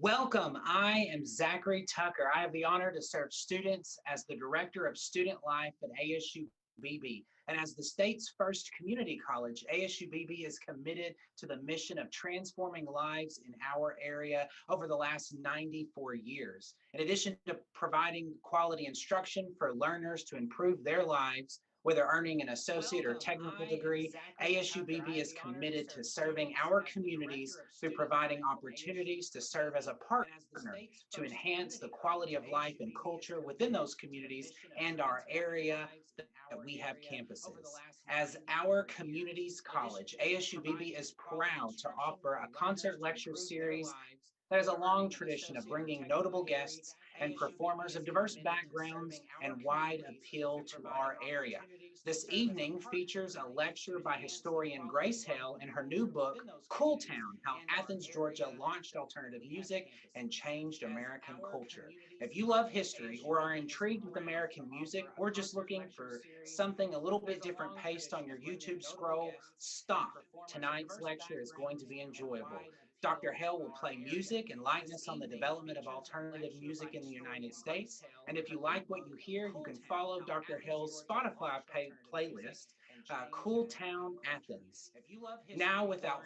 Welcome. I am Zachary Tucker. I have the honor to serve students as the Director of Student Life at ASU-Beebe. And as the state's first community college, ASU-Beebe is committed to the mission of transforming lives in our area over the last 94 years. In addition to providing quality instruction for learners to improve their lives, whether earning an associate or technical degree, ASU-Beebe is committed to serving our communities through providing opportunities to serve as a partner to enhance the quality of life and culture within those communities and our area that we have campuses. As our community's college, ASU-Beebe is proud to offer a concert lecture series that has a long tradition of bringing notable guests and performers of diverse backgrounds and wide appeal to our area. This evening features a lecture by historian Grace Hale in her new book, Cool Town: How Athens, Georgia launched alternative music and changed American culture. If you love history or are intrigued with American music or just looking for something a little bit different paced on your YouTube scroll, stop. Tonight's lecture is going to be enjoyable. Dr. Hale will play music and lighten us on the development of alternative music in the United States. And if you like what you hear, you can follow Dr. Hale's Spotify playlist, Cool Town Athens. Now, without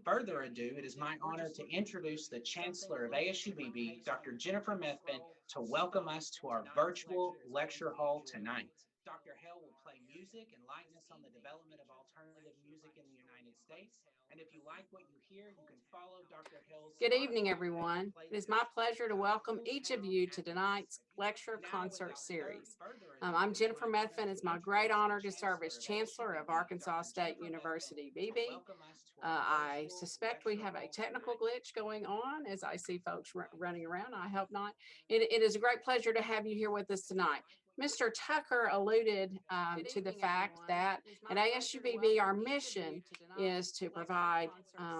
further ado, it is my honor to introduce the Chancellor of ASU-Beebe, Dr. Jennifer Methvin, to welcome us to our virtual lecture hall tonight. Dr. Hale will play music and lighten us on the development of alternative music in the United States. And if you like what you hear, you can follow Dr. Hill's. Good evening, everyone. It is my pleasure to welcome each of you to tonight's lecture concert series. I'm Jennifer Methvin. It's my great honor to serve as Chancellor of Arkansas State University, Beebe. I suspect we have a technical glitch going on as I see folks running around. I hope not. It is a great pleasure to have you here with us tonight. Mr. Tucker alluded to the fact that at ASU-Beebe, our mission is to provide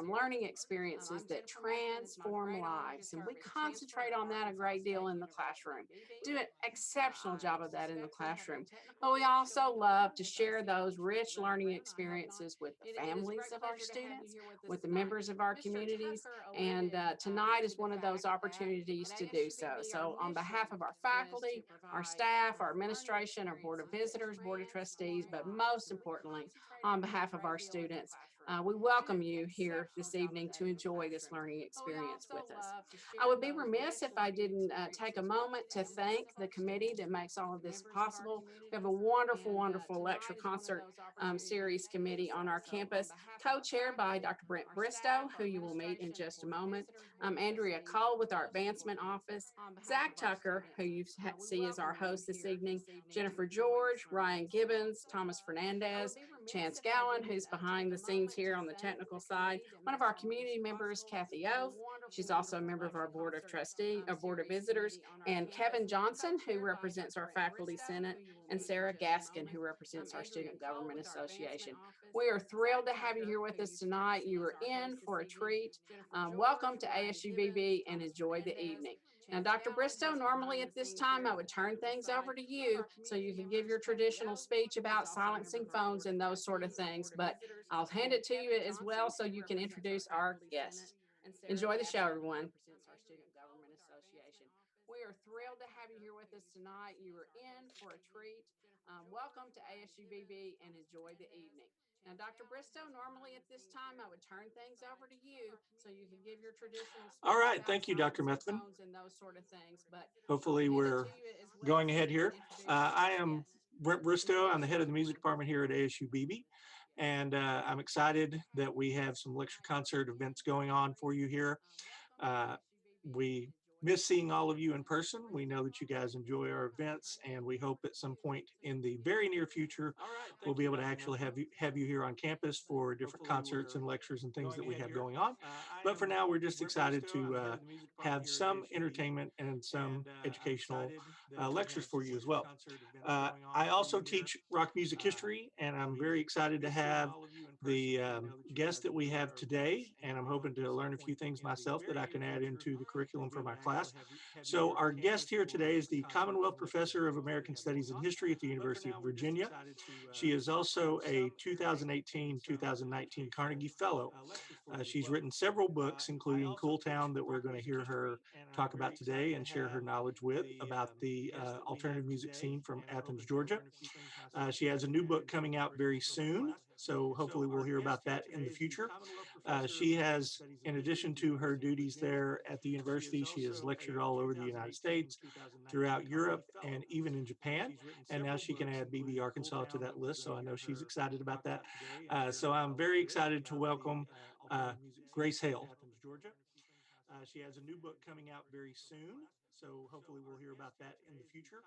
learning experiences that transform lives. And we concentrate on that a great deal in the classroom. Do an exceptional job of that in the classroom. But we also love to share those rich learning experiences with the families of our students, with the members of our communities. And tonight is one of those opportunities to do so. So on behalf of our faculty, our staff, our administration, our Board of Visitors, Board of Trustees, but most importantly, on behalf of our students, we welcome you here this evening to enjoy this learning experience with us. I would be remiss if I didn't take a moment to thank the committee that makes all of this possible. We have a wonderful, wonderful lecture concert series committee on our campus, co-chaired by Dr. Brent Bristow, who you will meet in just a moment, Andrea Cole with our advancement office, Zach Tucker, who you see as our host this evening, Jennifer George, Ryan Gibbons, Thomas Fernandez, Chance Gowan, who's behind the scenes here on the technical side, one of our community members, Kathy Oath. She's also a member of our Board of Trustees, our Board of Visitors, and Kevin Johnson, who represents our Faculty Senate, and Sarah Gaskin, who represents our Student Government Association. We are thrilled to have you here with us tonight. You are in for a treat. Welcome to ASU-Beebe and enjoy the evening. Now, Dr. Bristow, normally at this time, I would turn things over to you so you can give your traditional speech about silencing phones and those sort of things, but I'll hand it to you as well so you can introduce our guest. Enjoy the show, everyone. We are thrilled to have you here with us tonight. You are in for a treat. Welcome to ASU-Beebe and enjoy the evening. Now, Dr. Bristow, normally at this time, I would turn things over to you so you can give your traditional speech. All right, thank you, Dr. Methvin. And those sort of things, but hopefully we're going ahead here. I am Brent Bristow. I'm the head of the music department here at ASU-Beebe, and I'm excited that we have some lecture concert events going on for you here. We miss seeing all of you in person. We know that you guys enjoy our events, and we hope at some point in the very near future we'll be able to actually have you here on campus for different concerts and lectures and things that we have going on. But for now, we're just excited to have some entertainment and some educational lectures for you as well. I also teach rock music history, and I'm very excited to have the guest that we have today, and I'm hoping to learn a few things myself that I can add into the curriculum for my class. So our guest here today is the Commonwealth Professor of American Studies and History at the University of Virginia. She is also a 2018-2019 Carnegie Fellow. She's written several books, including Cool Town, that we're going to hear her talk about today and share her knowledge with about the alternative music scene from Athens, Georgia. She has a new book coming out very soon, so hopefully we'll hear about that in the future. She has, in addition to her duties there at the university, she has lectured all over the United States, throughout Europe, and even in Japan. And now she can add Beebe, Arkansas to that list, so I know she's excited about that. So I'm very excited to welcome Grace Hale. She has a new book coming out very soon, so hopefully we'll hear about that in the future.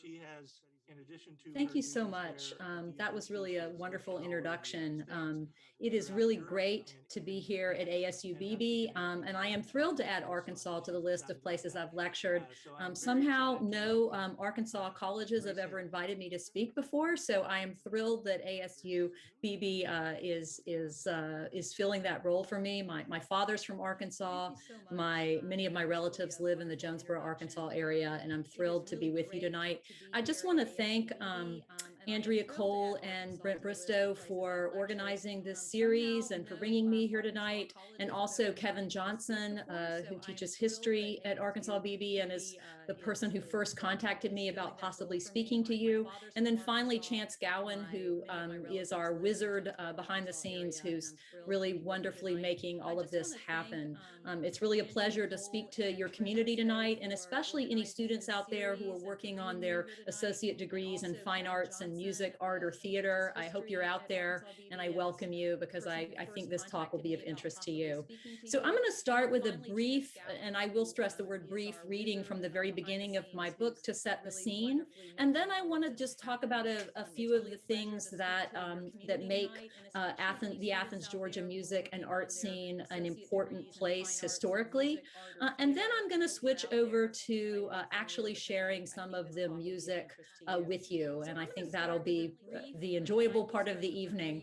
She has, in addition to Thank you so much. That was really a wonderful introduction. It is really great to be here at ASU-Beebe, and I am thrilled to add Arkansas to the list of places I've lectured. Somehow, no Arkansas colleges have ever invited me to speak before, so I am thrilled that ASU-Beebe is filling that role for me. My father's from Arkansas. Many of my relatives live in the Jonesboro, Arkansas area, and I'm thrilled to be with you tonight. I just want to thank Andrea Cole and Brent Bristow for organizing this series and for bringing me here tonight, and also Kevin Johnson, who teaches history at Arkansas-Beebe and is the person who first contacted me about possibly speaking to you. And then finally, Chance Gowan, who is our wizard behind the scenes, who's really wonderfully making all of this happen. It's really a pleasure to speak to your community tonight, and especially any students out there who are working on their associate degrees in fine arts and music, art, or theater. I hope you're out there, and I welcome you because I think this talk will be of interest to you. So I'm going to start with a brief, and I will stress the word brief, reading from the very beginning of my book to set the scene. And then I want to just talk about a few of the things that make the Athens, Georgia music and art scene an important place historically. And then I'm going to switch over to actually sharing some of the music with you. And I think that'll be the enjoyable part of the evening.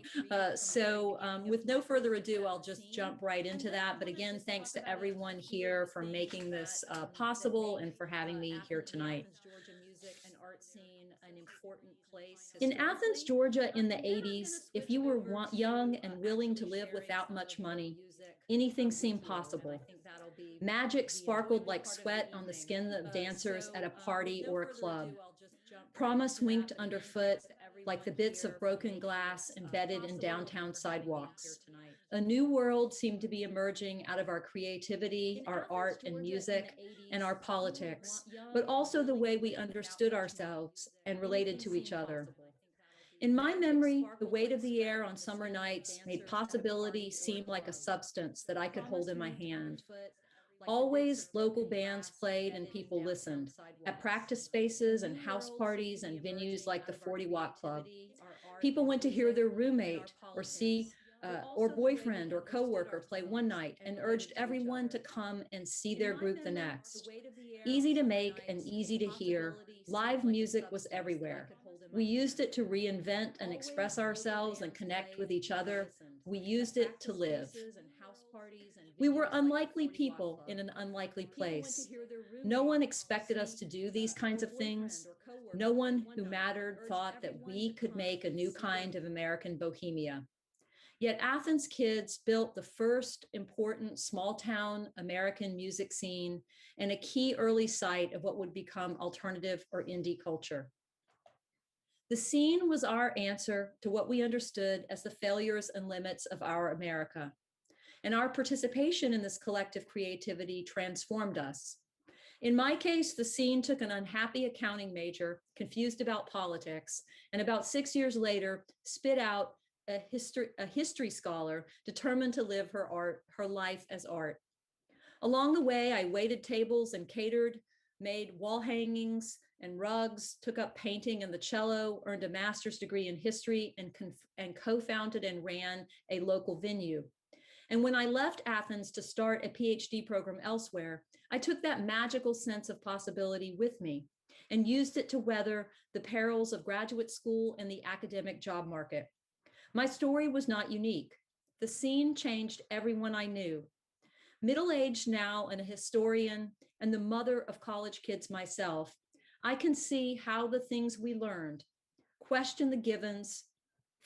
So with no further ado, I'll just jump right into that. But again, thanks to everyone here for making this possible and for having me here tonight. In Athens, Georgia in the 80s, if you were young and willing to live without much money, anything seemed possible. Magic sparkled like sweat on the skin of dancers at a party or a club. Promise winked underfoot like the bits of broken glass embedded in downtown sidewalks. A new world seemed to be emerging out of our creativity, our art and music, and our politics, but also the way we understood ourselves and related to each other. In my memory, the weight of the air on summer nights made possibility seem like a substance that I could hold in my hand. Always local bands played and people listened at practice spaces and house parties and venues like the 40 Watt Club. People went to hear their roommate or see or boyfriend or coworker play one night and urged everyone to come and see their group the next. Easy to make and easy to hear, live music was everywhere. We used it to reinvent and express ourselves and connect with each other. We used it to live. We were unlikely people in an unlikely place. No one expected us to do these kinds of things. No one who mattered thought that we could make a new kind of American bohemia. Yet Athens kids built the first important small town American music scene and a key early site of what would become alternative or indie culture. The scene was our answer to what we understood as the failures and limits of our America. And our participation in this collective creativity transformed us. In my case, the scene took an unhappy accounting major, confused about politics, and about 6 years later, spit out a history scholar determined to live her life as art. Along the way, I waited tables and catered, made wall hangings and rugs, took up painting and the cello, earned a master's degree in history, and co-founded and ran a local venue. And when I left Athens to start a PhD program elsewhere, I took that magical sense of possibility with me and used it to weather the perils of graduate school and the academic job market. My story was not unique. The scene changed everyone I knew. Middle-aged now and a historian and the mother of college kids myself, I can see how the things we learned, question the givens,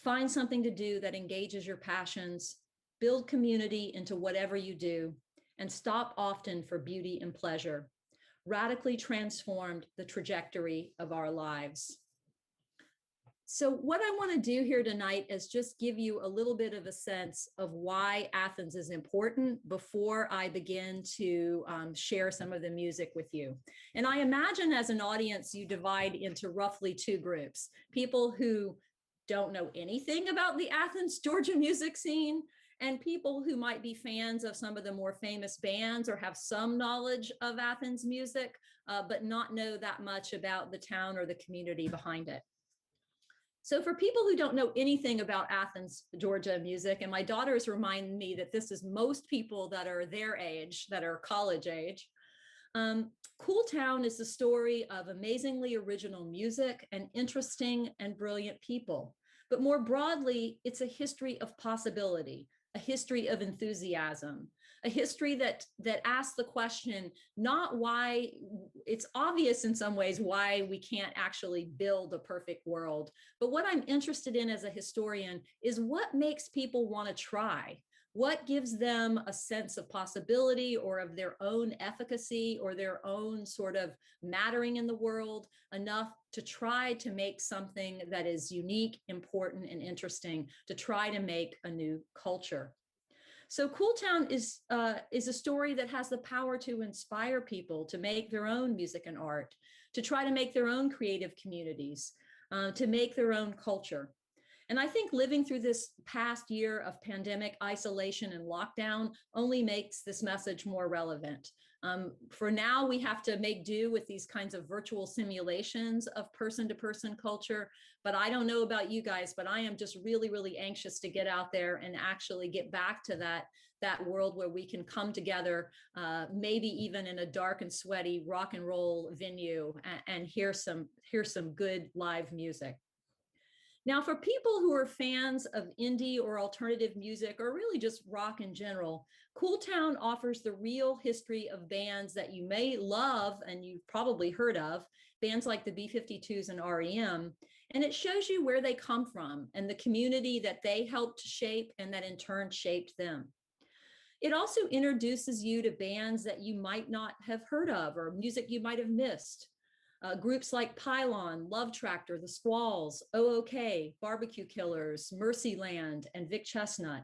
find something to do that engages your passions, build community into whatever you do, and stop often for beauty and pleasure, radically transformed the trajectory of our lives. So what I want to do here tonight is just give you a little bit of a sense of why Athens is important before I begin to share some of the music with you. And I imagine as an audience, you divide into roughly two groups: people who don't know anything about the Athens, Georgia music scene, and people who might be fans of some of the more famous bands or have some knowledge of Athens music, but not know that much about the town or the community behind it. So for people who don't know anything about Athens, Georgia music, and my daughters remind me that this is most people that are their age, that are college age, Cool Town is the story of amazingly original music and interesting and brilliant people. But more broadly, it's a history of possibility, a history of enthusiasm, a history that asks the question, not why, it's obvious in some ways why we can't actually build a perfect world, but what I'm interested in as a historian is what makes people want to try. What gives them a sense of possibility or of their own efficacy or their own sort of mattering in the world enough to try to make something that is unique, important, and interesting, to try to make a new culture. So Cool Town is a story that has the power to inspire people to make their own music and art, to try to make their own creative communities, to make their own culture. And I think living through this past year of pandemic isolation and lockdown only makes this message more relevant. For now, we have to make do with these kinds of virtual simulations of person-to-person culture. But I don't know about you guys, but I am just really, really anxious to get out there and actually get back to that world where we can come together, maybe even in a dark and sweaty rock and roll venue, and hear some good live music. Now, for people who are fans of indie or alternative music, or really just rock in general, Cool Town offers the real history of bands that you may love and you've probably heard of, bands like the B-52s and REM, and it shows you where they come from and the community that they helped shape and that in turn shaped them. It also introduces you to bands that you might not have heard of or music you might have missed. Groups like Pylon, Love Tractor, The Squalls, OOK, Barbecue Killers, Mercyland, and Vic Chestnut.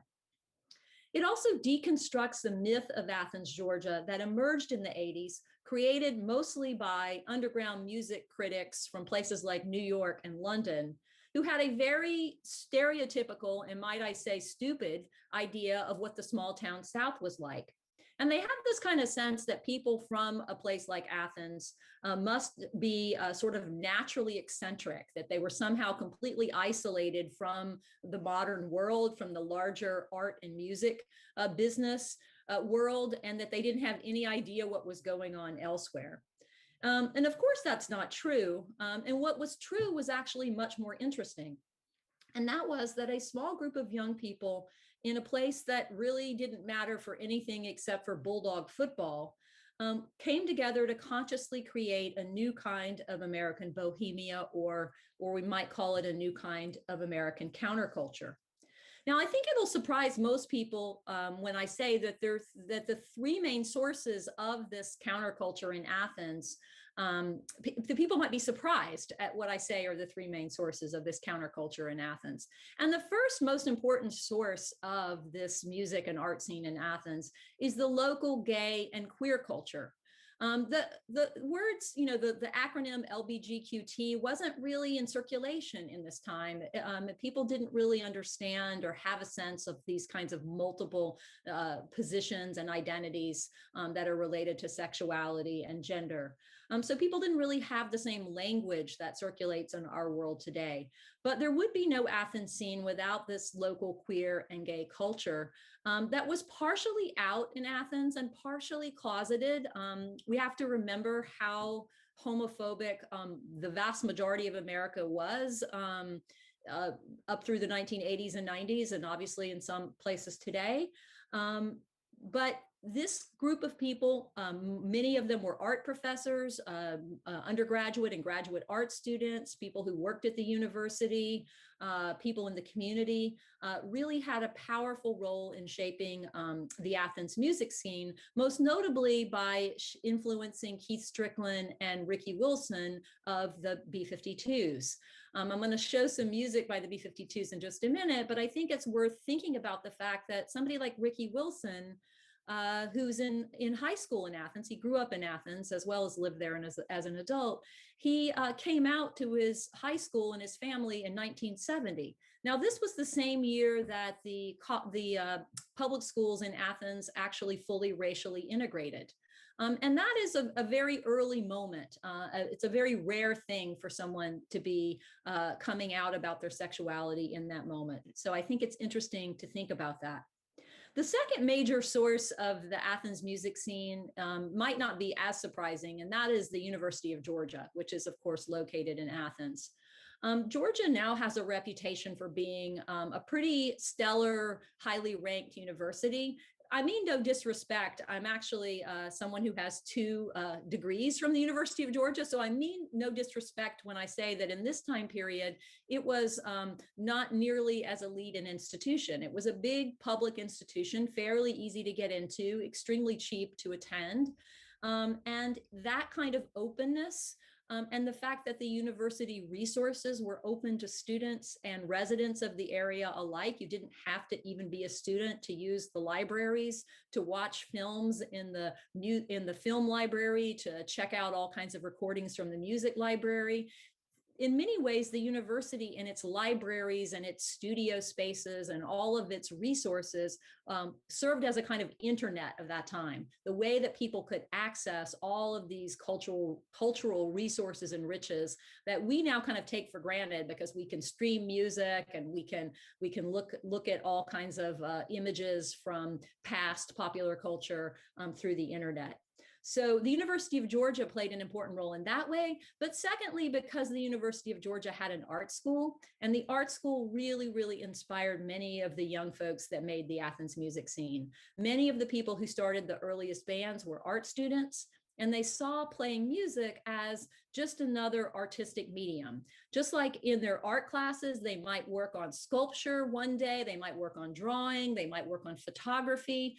It also deconstructs the myth of Athens, Georgia that emerged in the 80s, created mostly by underground music critics from places like New York and London, who had a very stereotypical, and might I say stupid, idea of what the small town South was like. And they have this kind of sense that people from a place like Athens must be sort of naturally eccentric, that they were somehow completely isolated from the modern world, from the larger art and music business world, and that they didn't have any idea what was going on elsewhere. And of course, that's not true. And what was true was actually much more interesting. And that was that a small group of young people in a place that really didn't matter for anything except for bulldog football came together to consciously create a new kind of American bohemia, or we might call it a new kind of American counterculture. Now, I think it'll surprise most people when I say that the three main sources of this counterculture in Athens, the people might be surprised at what I say are the three main sources of this counterculture in Athens. And the first most important source of this music and art scene in Athens is the local gay and queer culture. The words, you know, the acronym LBGQT wasn't really in circulation in this time. People didn't really understand or have a sense of these kinds of multiple positions and identities that are related to sexuality and gender. So people didn't really have the same language that circulates in our world today. But there would be no Athens scene without this local queer and gay culture that was partially out in Athens and partially closeted. We have to remember how homophobic the vast majority of America was up through the 1980s and 90s, and obviously in some places today. But this group of people, many of them were art professors, undergraduate and graduate art students, people who worked at the university, people in the community, really had a powerful role in shaping the Athens music scene, most notably by influencing Keith Strickland and Ricky Wilson of the B-52s. I'm going to show some music by the B-52s in just a minute, but I think it's worth thinking about the fact that somebody like Ricky Wilson, who's in high school in Athens. He grew up in Athens as well as lived there and as an adult. He came out to his high school and his family in 1970. Now, this was the same year that the public schools in Athens actually fully racially integrated. And that is a very early moment. It's a very rare thing for someone to be coming out about their sexuality in that moment. So I think it's interesting to think about that. The second major source of the Athens music scene might not be as surprising, and that is the University of Georgia, which is, of course, located in Athens. Georgia now has a reputation for being a pretty stellar, highly ranked university. I mean, no disrespect. I'm actually someone who has 2 degrees from the University of Georgia. So I mean no disrespect when I say that in this time period, it was not nearly as elite an institution. It was a big public institution, fairly easy to get into, extremely cheap to attend. And that kind of openness and the fact that the university resources were open to students and residents of the area alike. You didn't have to even be a student to use the libraries, to watch films in the film library, to check out all kinds of recordings from the music library. In many ways, the university and its libraries and its studio spaces and all of its resources served as a kind of internet of that time. The way that people could access all of these cultural resources and riches that we now kind of take for granted because we can stream music and we can look at all kinds of images from past popular culture through the internet. So the University of Georgia played an important role in that way. But secondly, because the University of Georgia had an art school, and the art school really, really inspired many of the young folks that made the Athens music scene. Many of the people who started the earliest bands were art students, and they saw playing music as just another artistic medium. Just like in their art classes, they might work on sculpture one day, they might work on drawing, they might work on photography.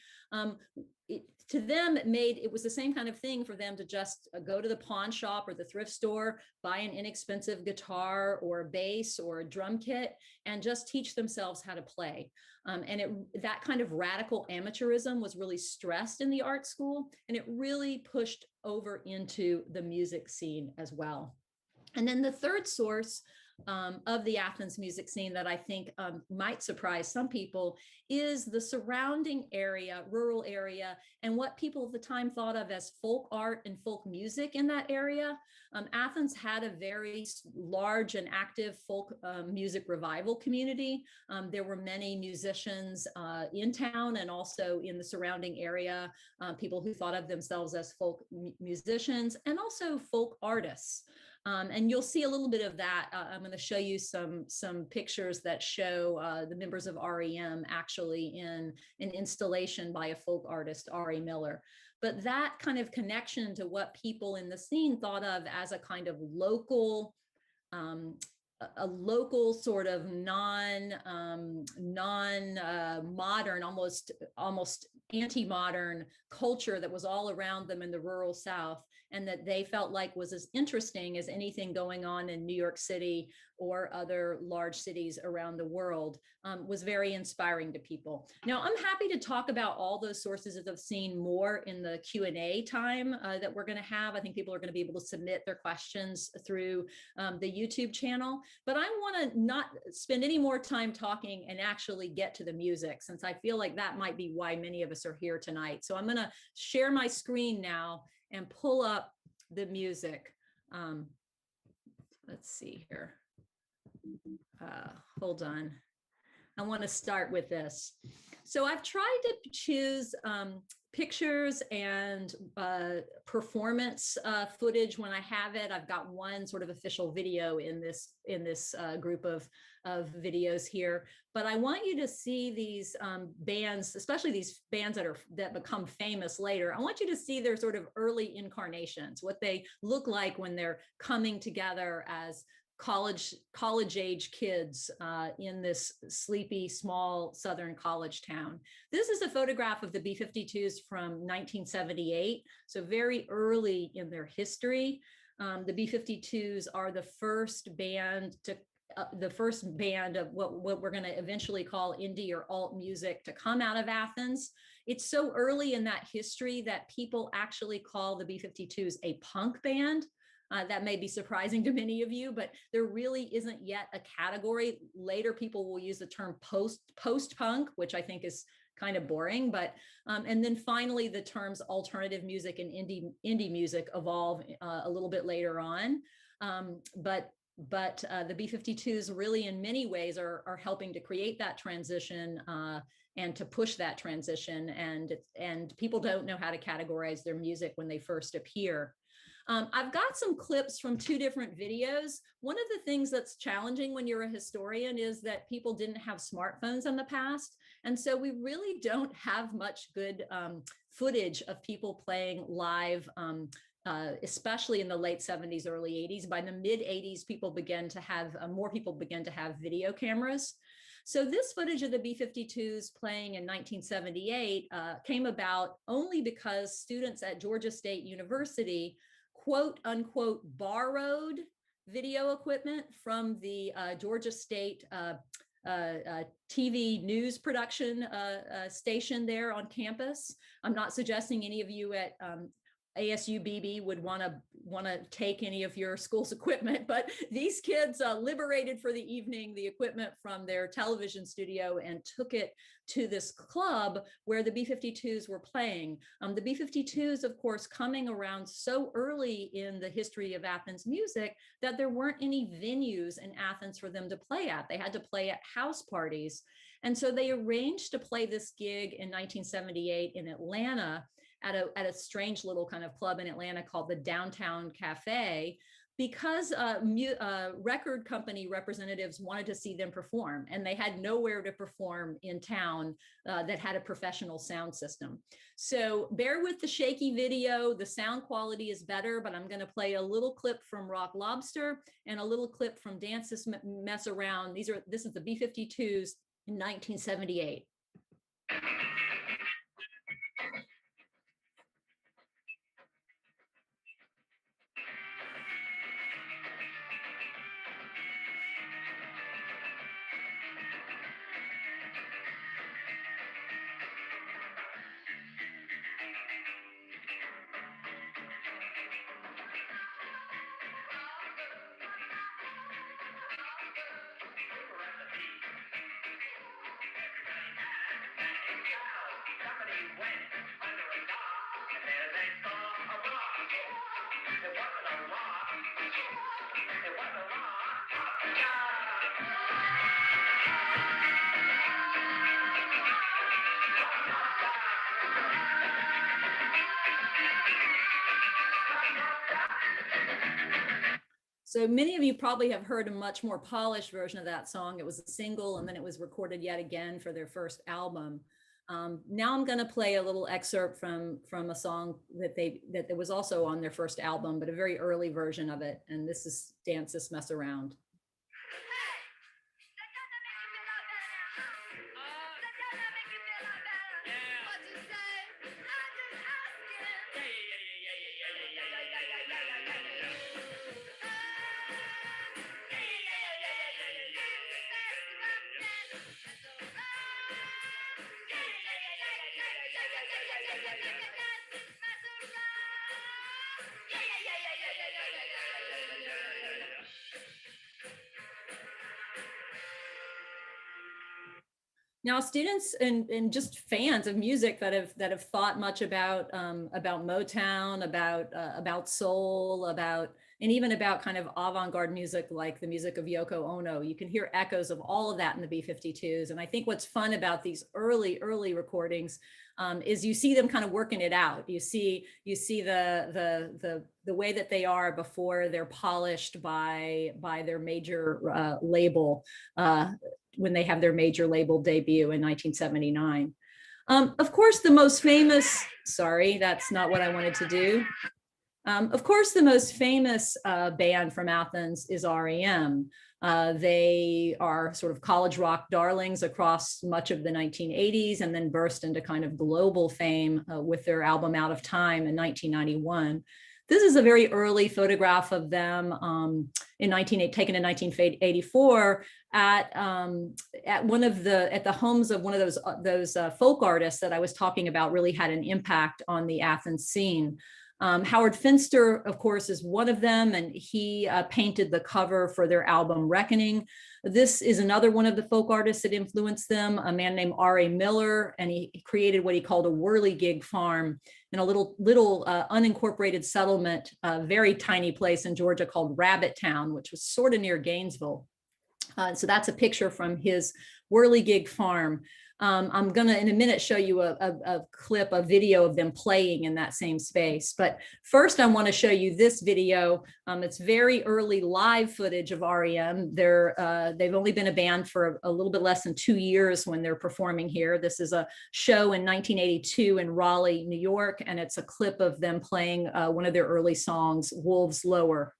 To them, it was the same kind of thing for them to just go to the pawn shop or the thrift store, buy an inexpensive guitar or a bass or a drum kit, and just teach themselves how to play. That kind of radical amateurism was really stressed in the art school, and it really pushed over into the music scene as well. And then the third source of the Athens music scene that I think might surprise some people is the surrounding area, rural area, and what people at the time thought of as folk art and folk music in that area. Athens had a very large and active folk music revival community. There were many musicians in town and also in the surrounding area, people who thought of themselves as folk musicians and also folk artists. And you'll see a little bit of that. I'm going to show you some pictures that show the members of REM actually in an installation by a folk artist, R.A. Miller. But that kind of connection to what people in the scene thought of as a kind of local, a local sort of non-modern, almost anti-modern culture that was all around them in the rural South, and that they felt like was as interesting as anything going on in New York City or other large cities around the world, was very inspiring to people. Now, I'm happy to talk about all those sources of the scene more in the Q&A time that we're going to have. I think people are going to be able to submit their questions through the YouTube channel, but I want to not spend any more time talking and actually get to the music, since I feel like that might be why many of us are here tonight. So I'm going to share my screen now and pull up the music. Let's see here. Hold on. I want to start with this. So I've tried to choose pictures and performance footage when I have it. I've got one sort of official video in this group of videos here. But I want you to see these bands, especially these bands that become famous later. I want you to see their sort of early incarnations, what they look like when they're coming together as college age kids in this sleepy small southern college town. This is a photograph of the B-52s from 1978, so very early in their history. The B-52s are the first band of what we're going to eventually call indie or alt music to come out of Athens. It's so early in that history that people actually call the B-52s a punk band. That may be surprising to many of you, but there really isn't yet a category. Later, people will use the term post-punk, which I think is kind of boring. But and then finally, the terms alternative music and indie music evolve a little bit later on. But the B-52s really, in many ways, are helping to create that transition and to push that transition. And people don't know how to categorize their music when they first appear. I've got some clips from two different videos. One of the things that's challenging when you're a historian is that people didn't have smartphones in the past. And so we really don't have much good footage of people playing live, especially in the late 70s, early 80s. By the mid 80s, people began to have, more people began to have video cameras. So this footage of the B-52s playing in 1978 came about only because students at Georgia State University quote unquote borrowed video equipment from the Georgia State TV news production station there on campus. I'm not suggesting any of you at ASU-Beebe would want to take any of your school's equipment, but these kids liberated for the evening the equipment from their television studio and took it to this club where the B-52s were playing. The B-52s, of course, coming around so early in the history of Athens music that there weren't any venues in Athens for them to play at. They had to play at house parties. And so they arranged to play this gig in 1978 in Atlanta at a strange little kind of club in Atlanta called the Downtown Cafe, because record company representatives wanted to see them perform, and they had nowhere to perform in town that had a professional sound system. So bear with the shaky video. The sound quality is better, but I'm going to play a little clip from Rock Lobster and a little clip from Dance This Mess Around. This is the B-52s in 1978. So many of you probably have heard a much more polished version of that song. It was a single, and then it was recorded yet again for their first album. Now I'm going to play a little excerpt from a song that was also on their first album, but a very early version of it. And this is Dance This Mess Around. Now, students and just fans of music that have thought much about Motown, about soul, about and even about kind of avant-garde music like the music of Yoko Ono. You can hear echoes of all of that in the B-52s. And I think what's fun about these early recordings is you see them kind of working it out. You see the way that they are before they're polished by their major label when they have their major label debut in 1979. Of course, the most famous, sorry, that's not what I wanted to do. Of course, the most famous band from Athens is REM. They are sort of college rock darlings across much of the 1980s and then burst into kind of global fame with their album Out of Time in 1991. This is a very early photograph of them taken in 1984 at the homes of one of those folk artists that I was talking about. Really had an impact on the Athens scene. Howard Finster, of course, is one of them, and he painted the cover for their album Reckoning. This is another one of the folk artists that influenced them, a man named R.A. Miller, and he created what he called a whirligig farm in a little unincorporated settlement, a very tiny place in Georgia called Rabbit Town, which was sort of near Gainesville. So that's a picture from his whirligig farm. I'm gonna in a minute show you a video of them playing in that same space. But first I wanna show you this video. It's very early live footage of REM. They've only been a band for a little bit less than 2 years when they're performing here. This is a show in 1982 in Raleigh, New York, and it's a clip of them playing one of their early songs, Wolves Lower.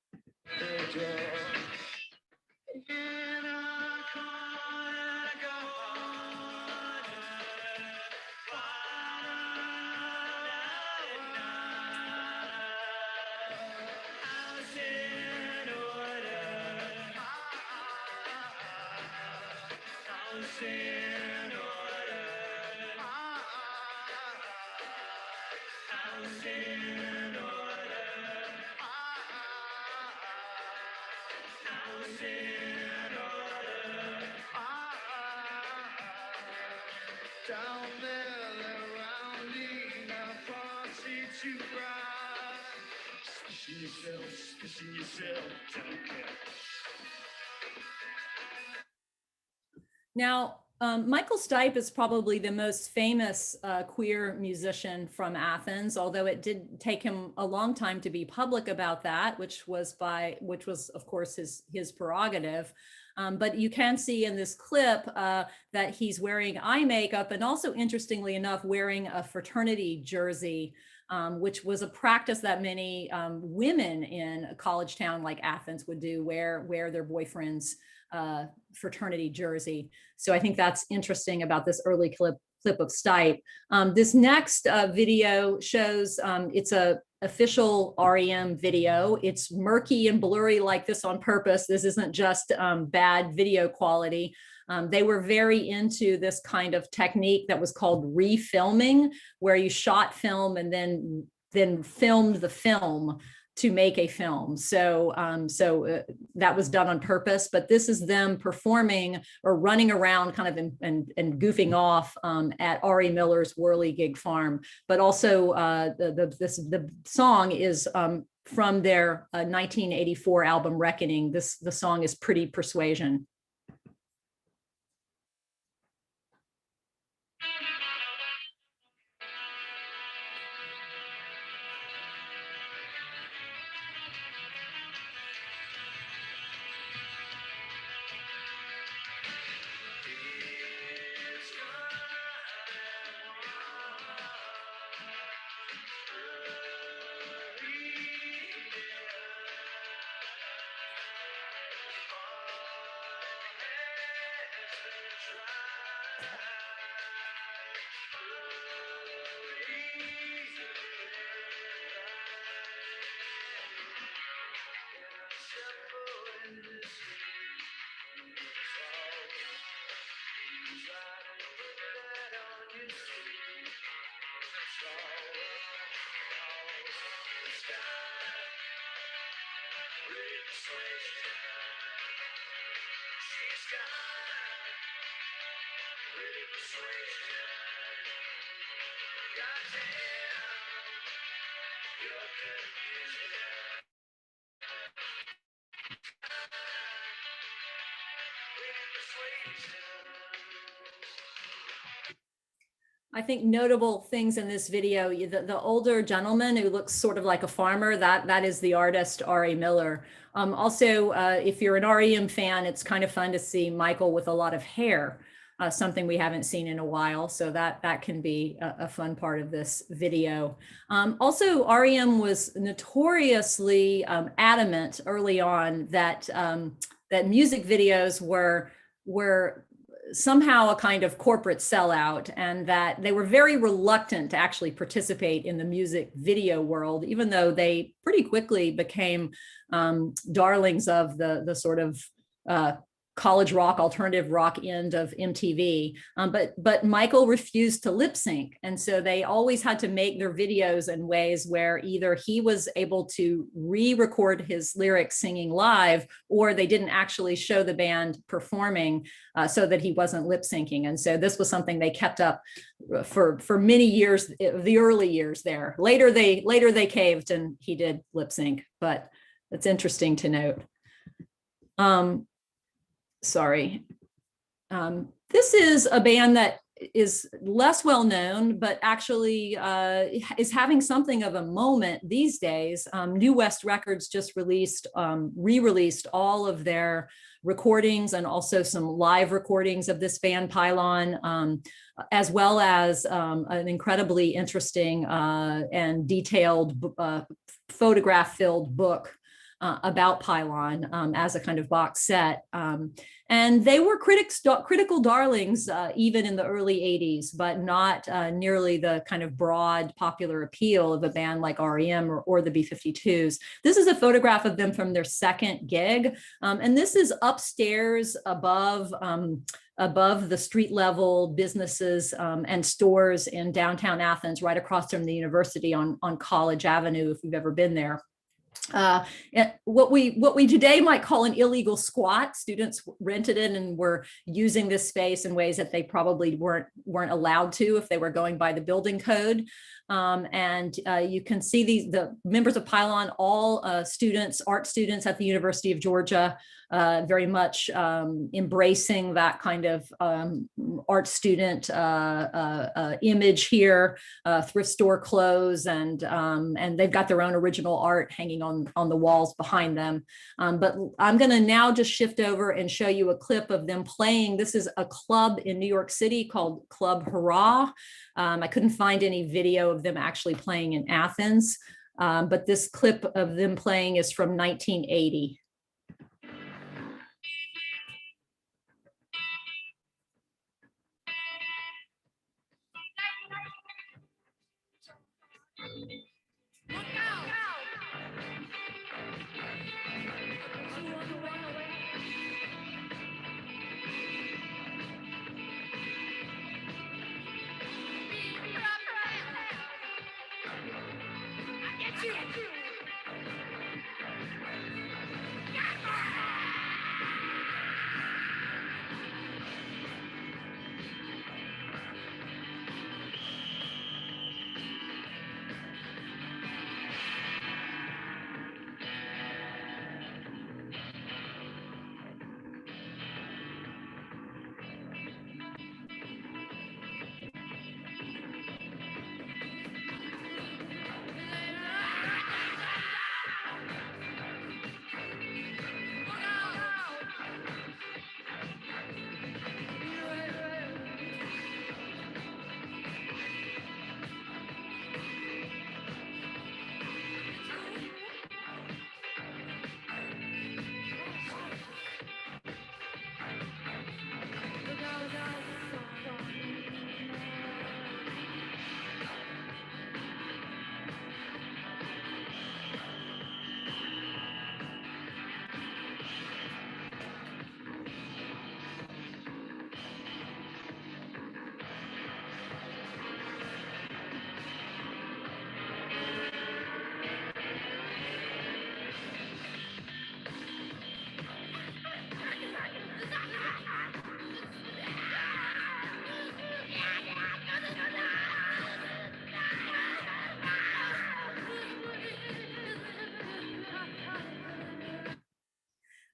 Down there around me, now proceed to cry. Suspicion yourself, don't care. Now, Michael Stipe is probably the most famous queer musician from Athens, although it did take him a long time to be public about that, which was of course his prerogative. But you can see in this clip that he's wearing eye makeup and also, interestingly enough, wearing a fraternity jersey, which was a practice that many women in a college town like Athens would do, wear their boyfriend's fraternity jersey. So I think that's interesting about this early clip of Stipe. This next video shows it's a official REM video. It's murky and blurry like this on purpose. This isn't just bad video quality. They were very into this kind of technique that was called refilming, where you shot film and then filmed the film to make a film. So that was done on purpose, but this is them performing or running around kind of and goofing off at Ari Miller's Whirligig Farm. But also the song is from their 1984 album Reckoning. The song is Pretty Persuasion. I think notable things in this video, the older gentleman who looks sort of like a farmer, that is the artist, R.A. Miller. Also, if you're an REM fan, it's kind of fun to see Michael with a lot of hair, something we haven't seen in a while. So that can be a fun part of this video. Also, REM was notoriously adamant early on that, that music videos were somehow a kind of corporate sellout, and that they were very reluctant to actually participate in the music video world, even though they pretty quickly became darlings of the sort of college rock, alternative rock end of MTV. But Michael refused to lip sync. And so they always had to make their videos in ways where either he was able to re-record his lyrics singing live, or they didn't actually show the band performing so that he wasn't lip syncing. And so this was something they kept up for many years, the early years there. Later they caved and he did lip sync, but it's interesting to note. Sorry. This is a band that is less well known, but actually is having something of a moment these days. New West Records just re-released all of their recordings and also some live recordings of this band Pylon, as well as an incredibly interesting and detailed photograph-filled book about Pylon as a kind of box set. And they were critical darlings even in the early 80s, but not nearly the kind of broad popular appeal of a band like REM or the B-52s. This is a photograph of them from their second gig. And this is upstairs above the street level businesses and stores in downtown Athens, right across from the university on College Avenue, if you've ever been there. What we today might call an illegal squat. Students rented it and were using this space in ways that they probably weren't allowed to if they were going by the building code. And you can see the members of Pylon, all students, art students at the University of Georgia, very much embracing that kind of art student image here, thrift store clothes, and they've got their own original art hanging on the walls behind them. But I'm going to now just shift over and show you a clip of them playing. This is a club in New York City called Club Hurrah. I couldn't find any video of them actually playing in Athens, but this clip of them playing is from 1980.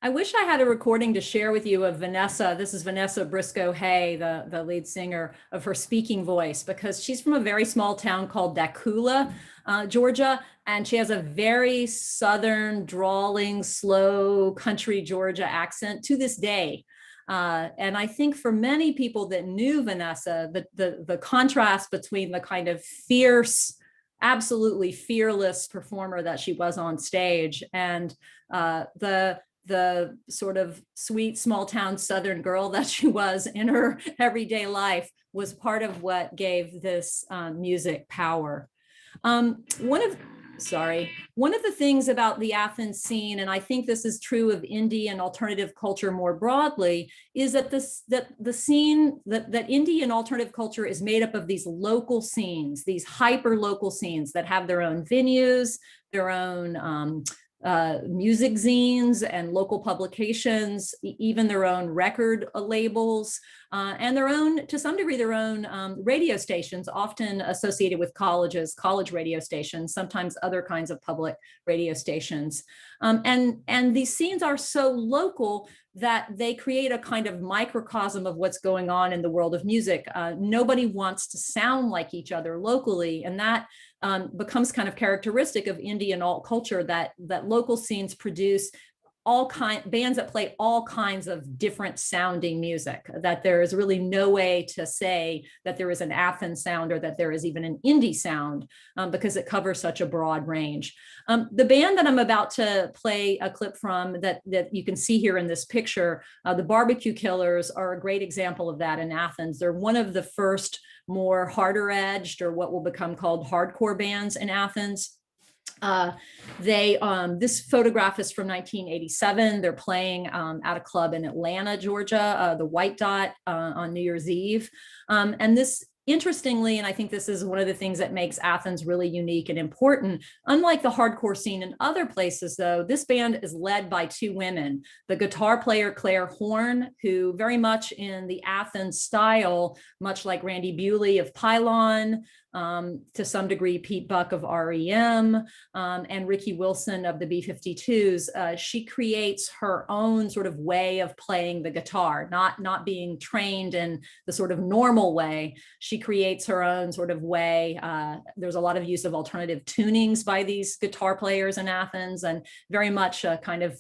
I wish I had a recording to share with you of Vanessa. This is Vanessa Briscoe Hay, the lead singer, of her speaking voice, because she's from a very small town called Dakula, Georgia, and she has a very southern, drawling, slow country Georgia accent to this day. And I think for many people that knew Vanessa, the contrast between the kind of fierce, absolutely fearless performer that she was on stage and the sort of sweet small town Southern girl that she was in her everyday life was part of what gave this music power. One of the things about the Athens scene, and I think this is true of indie and alternative culture more broadly, is that the scene that indie and alternative culture is made up of these local scenes, these hyper local scenes that have their own venues, their own music zines and local publications, even their own record labels, and their own, to some degree, their own radio stations, often associated with colleges, college radio stations, sometimes other kinds of public radio stations. And these scenes are so local that they create a kind of microcosm of what's going on in the world of music. Nobody wants to sound like each other locally, and that becomes kind of characteristic of indie and alt culture, that local scenes produce bands that play all kinds of different sounding music, that there is really no way to say that there is an Athens sound or that there is even an indie sound, because it covers such a broad range. The band that I'm about to play a clip from that you can see here in this picture, the Barbecue Killers, are a great example of that in Athens. They're one of the first more harder edged, or what will become called hardcore bands in Athens. This photograph is from 1987. They're playing at a club in Atlanta, Georgia, the White Dot, on New Year's Eve. And this, interestingly, and I think this is one of the things that makes Athens really unique and important, unlike the hardcore scene in other places, though, this band is led by two women. The guitar player, Claire Horn, who very much in the Athens style, much like Randy Bewley of Pylon, to some degree Pete Buck of REM, and Ricky Wilson of the B-52s, she creates her own sort of way of playing the guitar, not being trained in the sort of normal way. She creates her own sort of way. There's a lot of use of alternative tunings by these guitar players in Athens, and very much a kind of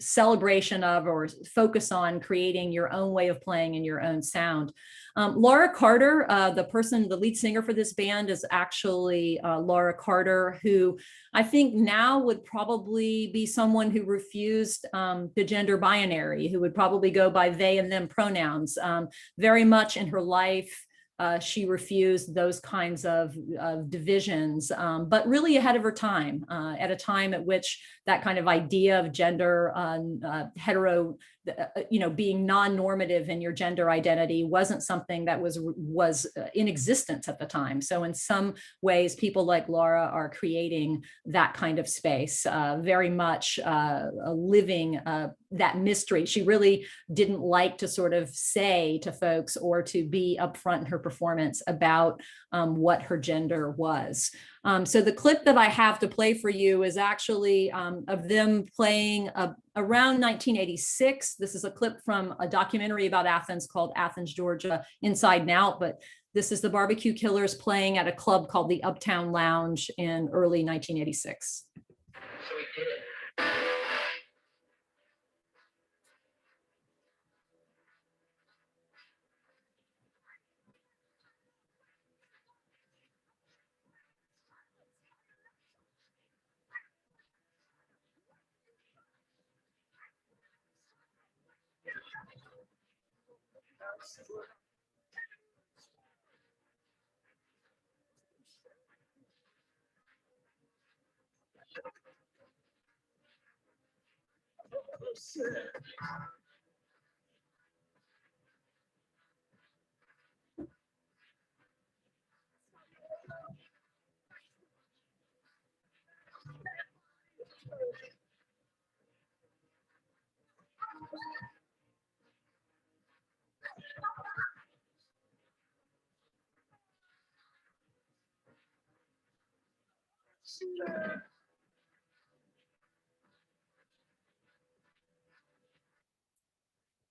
celebration of, or focus on, creating your own way of playing and your own sound. Laura Carter, the lead singer for this band, is actually Laura Carter, who I think now would probably be someone who refused the gender binary, who would probably go by they and them pronouns. Very much in her life, she refused those kinds of divisions, but really ahead of her time, at a time at which that kind of idea of gender, hetero, being non-normative in your gender identity wasn't something that was in existence at the time. So in some ways, people like Laura are creating that kind of space, very much living that mystery. She really didn't like to sort of say to folks or to be upfront in her performance about what her gender was. So the clip that I have to play for you is actually of them playing around 1986. This is a clip from a documentary about Athens called Athens, Georgia, Inside and Out. But this is the Barbecue Killers playing at a club called the Uptown Lounge in early 1986. So we did it.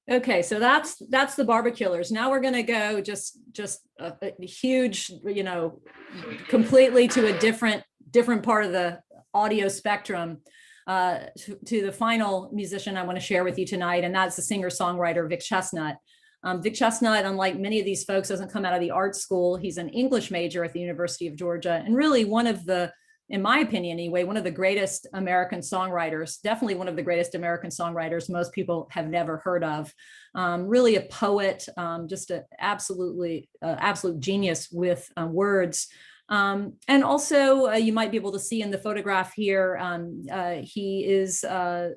Okay, so that's the Barbakillers. Now we're going to go just a huge, completely to a different part of the audio spectrum, to the final musician I want to share with you tonight, and that's the singer-songwriter Vic Chestnut. Vic Chestnut, unlike many of these folks, doesn't come out of the art school. He's an English major at the University of Georgia, and really one of the, in my opinion anyway, one of the greatest American songwriters, definitely one of the greatest American songwriters most people have never heard of. Really a poet, just an absolute genius with words. And also you might be able to see in the photograph here, he is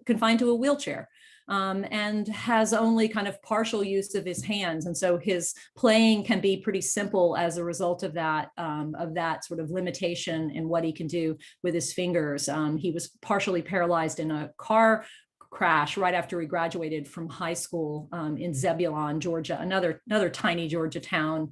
confined to a wheelchair. And has only kind of partial use of his hands. And so his playing can be pretty simple as a result of that sort of limitation in what he can do with his fingers. He was partially paralyzed in a car crash right after he graduated from high school in Zebulon, Georgia, another tiny Georgia town.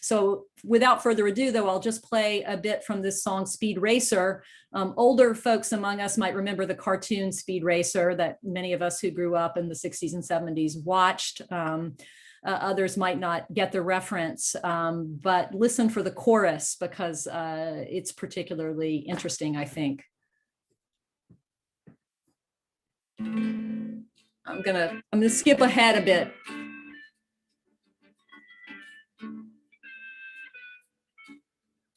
So without further ado, though, I'll just play a bit from this song, Speed Racer. Older folks among us might remember the cartoon Speed Racer that many of us who grew up in the 60s and 70s watched. Others might not get the reference, but listen for the chorus because it's particularly interesting, I think. I'm gonna skip ahead a bit.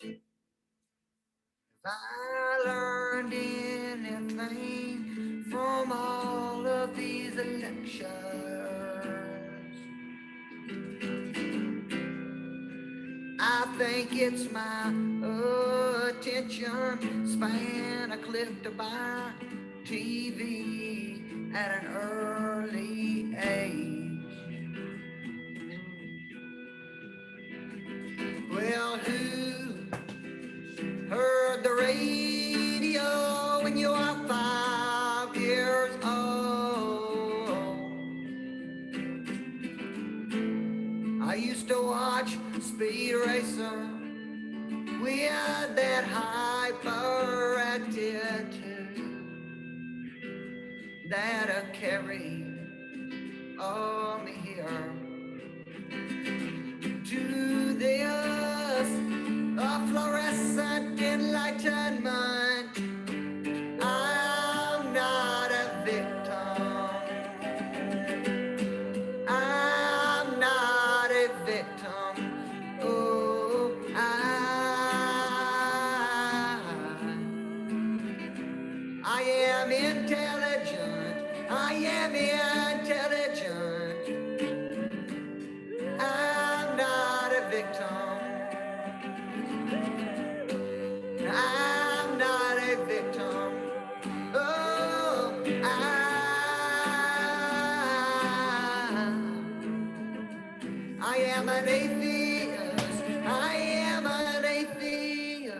If I learned anything from all of these elections, I think it's my attention span. I clicked to buy TV at an early age. Well, who heard the radio when you were 5 years old? I used to watch Speed Racer with that hyperactivity that carried me here to this fluorescent enlightenment. I'm not a victim. I'm not a victim. Oh, I am intelligent. I am intelligent. I'm not a victim. I'm not a victim. Oh, I am an atheist. I am an atheist.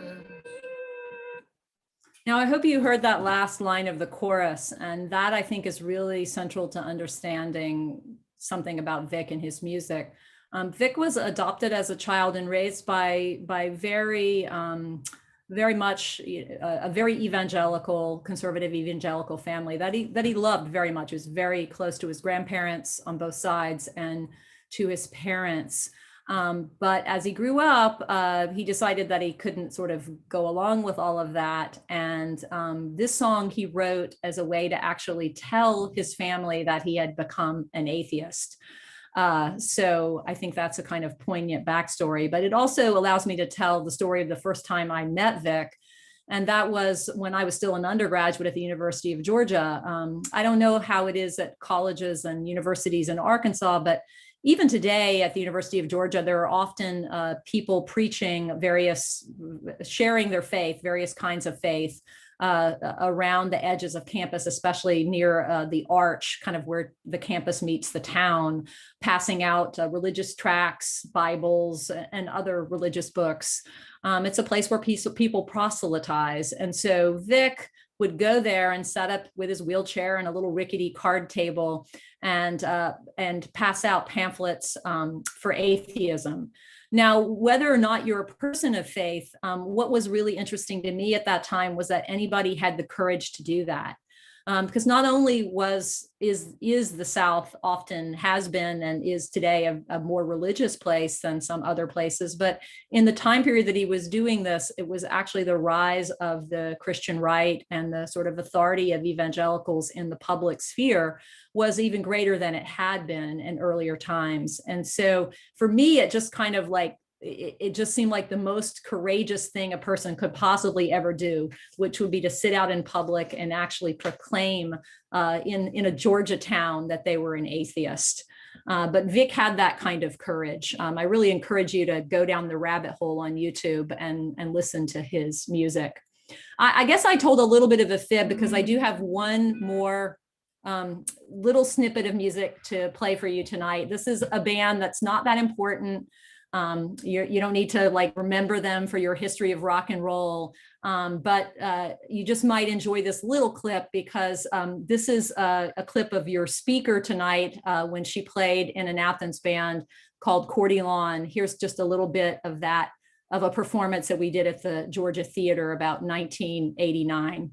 Now, I hope you heard that last line of the chorus, and that I think is really central to understanding something about Vic and his music. Vic was adopted as a child and raised by very much a very evangelical, conservative evangelical family that he loved very much. He was very close to his grandparents on both sides and to his parents. But as he grew up, he decided that he couldn't sort of go along with all of that. And this song he wrote as a way to actually tell his family that he had become an atheist. So I think that's a kind of poignant backstory, but it also allows me to tell the story of the first time I met Vic. And that was when I was still an undergraduate at the University of Georgia. I don't know how it is at colleges and universities in Arkansas, but even today at the University of Georgia, there are often people preaching sharing their faith, various kinds of faith around the edges of campus, especially near the arch, kind of where the campus meets the town, passing out religious tracts, Bibles, and other religious books. It's a place where people proselytize. And so Vic would go there and set up with his wheelchair and a little rickety card table and pass out pamphlets for atheism. Now, whether or not you're a person of faith, what was really interesting to me at that time was that anybody had the courage to do that. Because not only is the South often has been and is today a more religious place than some other places, but in the time period that he was doing this, it was actually the rise of the Christian right and the sort of authority of evangelicals in the public sphere was even greater than it had been in earlier times. And so for me, it just kind of like, it just seemed like the most courageous thing a person could possibly ever do, which would be to sit out in public and actually proclaim in a Georgia town that they were an atheist. But Vic had that kind of courage. I really encourage you to go down the rabbit hole on YouTube and listen to his music. I guess I told a little bit of a fib because I do have one more little snippet of music to play for you tonight. This is a band that's not that important. You don't need to like remember them for your history of rock and roll, but you just might enjoy this little clip because this is a clip of your speaker tonight when she played in an Athens band called Cordy Lawn. Here's just a little bit of that, of a performance that we did at the Georgia Theater about 1989.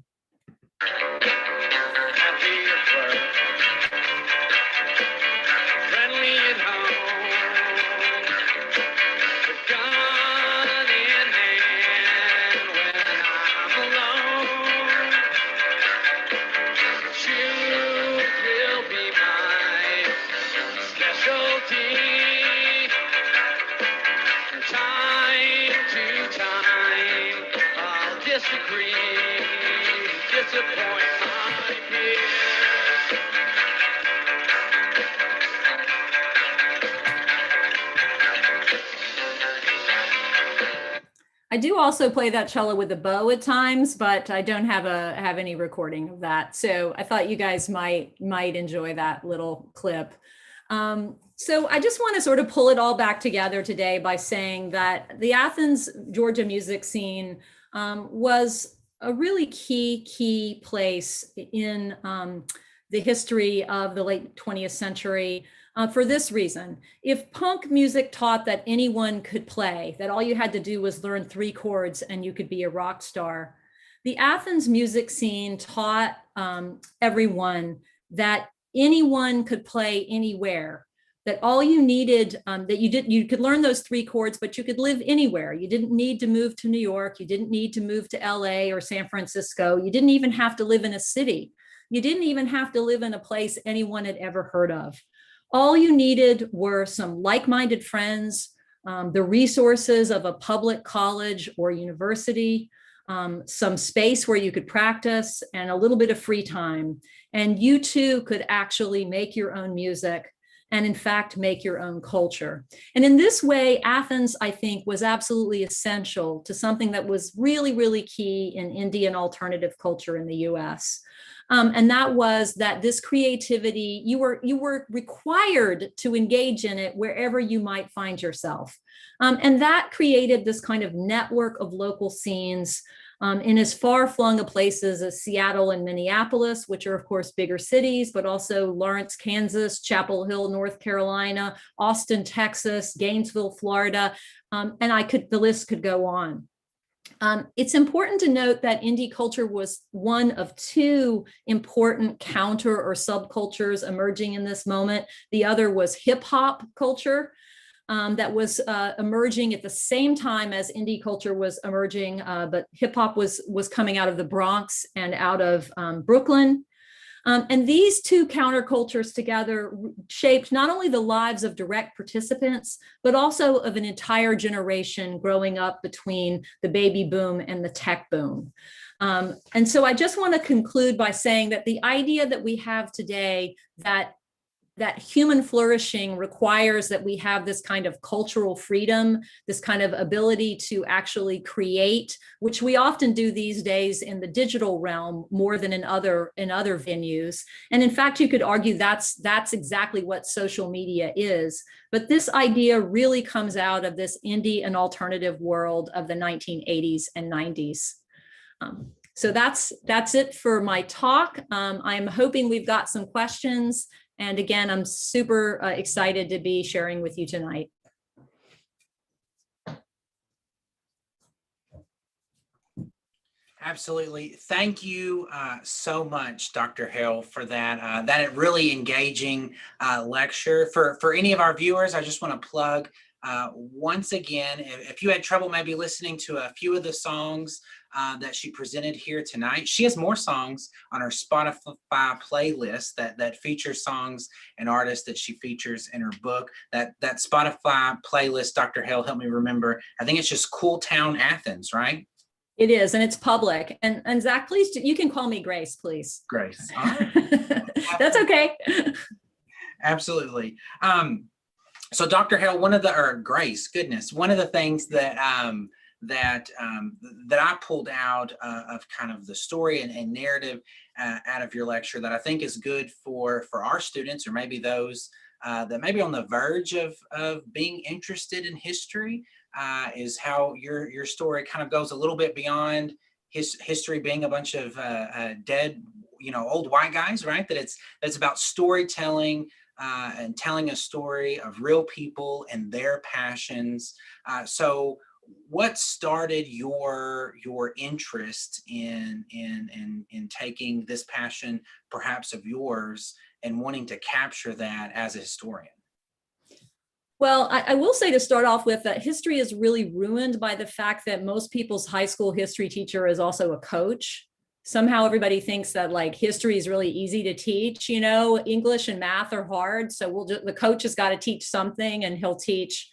I do also play that cello with a bow at times, but I don't have any recording of that. So I thought you guys might enjoy that little clip. So I just want to sort of pull it all back together today by saying that the Athens, Georgia music scene was a really key place in the history of the late 20th century. For this reason, if punk music taught that anyone could play, that all you had to do was learn 3 chords and you could be a rock star, the Athens music scene taught everyone that anyone could play anywhere, that all you needed, that you could learn those 3 chords, but you could live anywhere. You didn't need to move to New York. You didn't need to move to LA or San Francisco. You didn't even have to live in a city. You didn't even have to live in a place anyone had ever heard of. All you needed were some like-minded friends, the resources of a public college or university, some space where you could practice, and a little bit of free time. And you too could actually make your own music and in fact, make your own culture. And in this way, Athens, I think, was absolutely essential to something that was really key in Indian alternative culture in the US. And that was that this creativity, you were required to engage in it wherever you might find yourself. And that created this kind of network of local scenes in as far-flung places as Seattle and Minneapolis, which are of course bigger cities, but also Lawrence, Kansas, Chapel Hill, North Carolina, Austin, Texas, Gainesville, Florida, and the list could go on. It's important to note that indie culture was one of 2 important counter or subcultures emerging in this moment. The other was hip hop culture that was emerging at the same time as indie culture was emerging, but hip hop was coming out of the Bronx and out of Brooklyn. And these 2 countercultures together shaped not only the lives of direct participants, but also of an entire generation growing up between the baby boom and the tech boom. And so I just want to conclude by saying that the idea that we have today that human flourishing requires that we have this kind of cultural freedom, this kind of ability to actually create, which we often do these days in the digital realm more than in other venues. And in fact, you could argue that's exactly what social media is. But this idea really comes out of this indie and alternative world of the 1980s and 90s. So that's it for my talk. I'm hoping we've got some questions. And again, I'm super excited to be sharing with you tonight. Absolutely. Thank you so much, Dr. Hale, for that really engaging lecture. For any of our viewers, I just want to plug once again, if you had trouble maybe listening to a few of the songs that she presented here tonight, she has more songs on her Spotify playlist that feature songs and artists that she features in her book. That Spotify playlist, Dr. Hale, help me remember. I think it's just Cool Town Athens, right? It is, and it's public. And Zach, please, you can call me Grace, please. Grace. All right. That's okay. Absolutely. So Dr. Hale, Grace, goodness, one of the things that I pulled out of kind of the story and narrative out of your lecture that I think is good for our students, or maybe those that may be on the verge of being interested in history, is how your story kind of goes a little bit beyond history being a bunch of dead, old white guys, right? That it's about storytelling and telling a story of real people and their passions. So what started your interest in taking this passion, perhaps of yours, and wanting to capture that as a historian? Well, I will say, to start off with, that history is really ruined by the fact that most people's high school history teacher is also a coach. Somehow everybody thinks that like history is really easy to teach, English and math are hard. So the coach has got to teach something, and he'll teach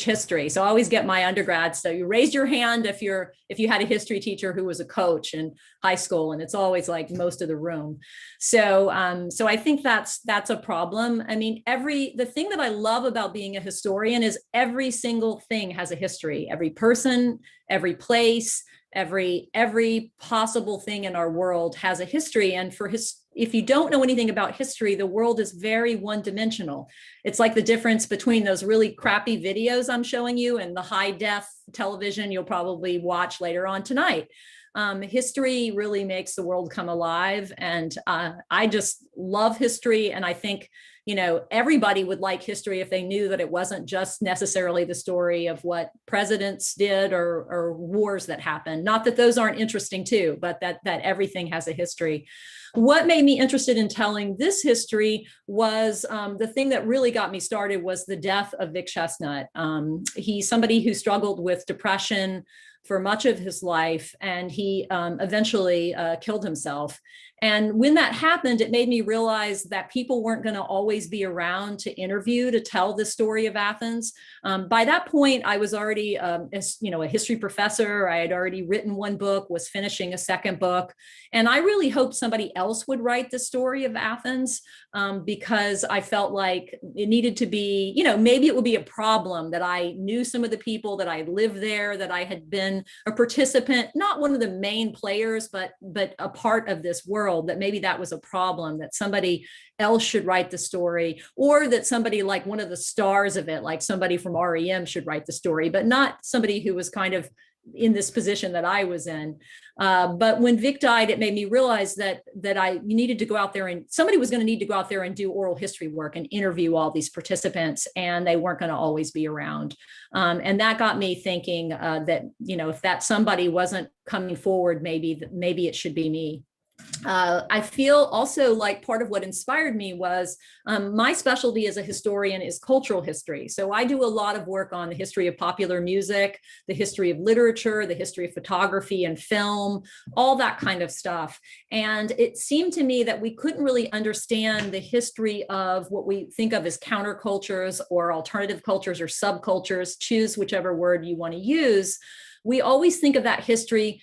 history. So I always get my undergrads. So you raise your hand if you had a history teacher who was a coach in high school, and it's always like most of the room. So I think that's a problem. I mean, the thing that I love about being a historian is every single thing has a history. Every person, every place, every possible thing in our world has a history. And if you don't know anything about history, the world is very one-dimensional. It's like the difference between those really crappy videos I'm showing you and the high-def television you'll probably watch later on tonight. History really makes the world come alive. And I just love history. And I think, everybody would like history if they knew that it wasn't just necessarily the story of what presidents did or wars that happened. Not that those aren't interesting too, but that everything has a history. What made me interested in telling this history was the thing that really got me started was the death of Vic Chestnut. He's somebody who struggled with depression for much of his life, and he eventually killed himself. And when that happened, it made me realize that people weren't going to always be around to interview, to tell the story of Athens. By that point, I was already, a history professor. I had already written one book, was finishing a second book. And I really hoped somebody else would write the story of Athens, because I felt like it needed to be, maybe it would be a problem that I knew some of the people, that I lived there, that I had been a participant, not one of the main players, but a part of this world, that maybe that was a problem, that somebody else should write the story, or that somebody like one of the stars of it, like somebody from REM, should write the story, but not somebody who was kind of in this position that I was in. But when Vic died, it made me realize that I needed to go out there, and somebody was going to need to go out there and do oral history work and interview all these participants, and they weren't going to always be around. And that got me thinking that, if that somebody wasn't coming forward, maybe it should be me. I feel also like part of what inspired me was my specialty as a historian is cultural history. So I do a lot of work on the history of popular music, the history of literature, the history of photography and film, all that kind of stuff. And it seemed to me that we couldn't really understand the history of what we think of as countercultures or alternative cultures or subcultures, choose whichever word you want to use. We always think of that history.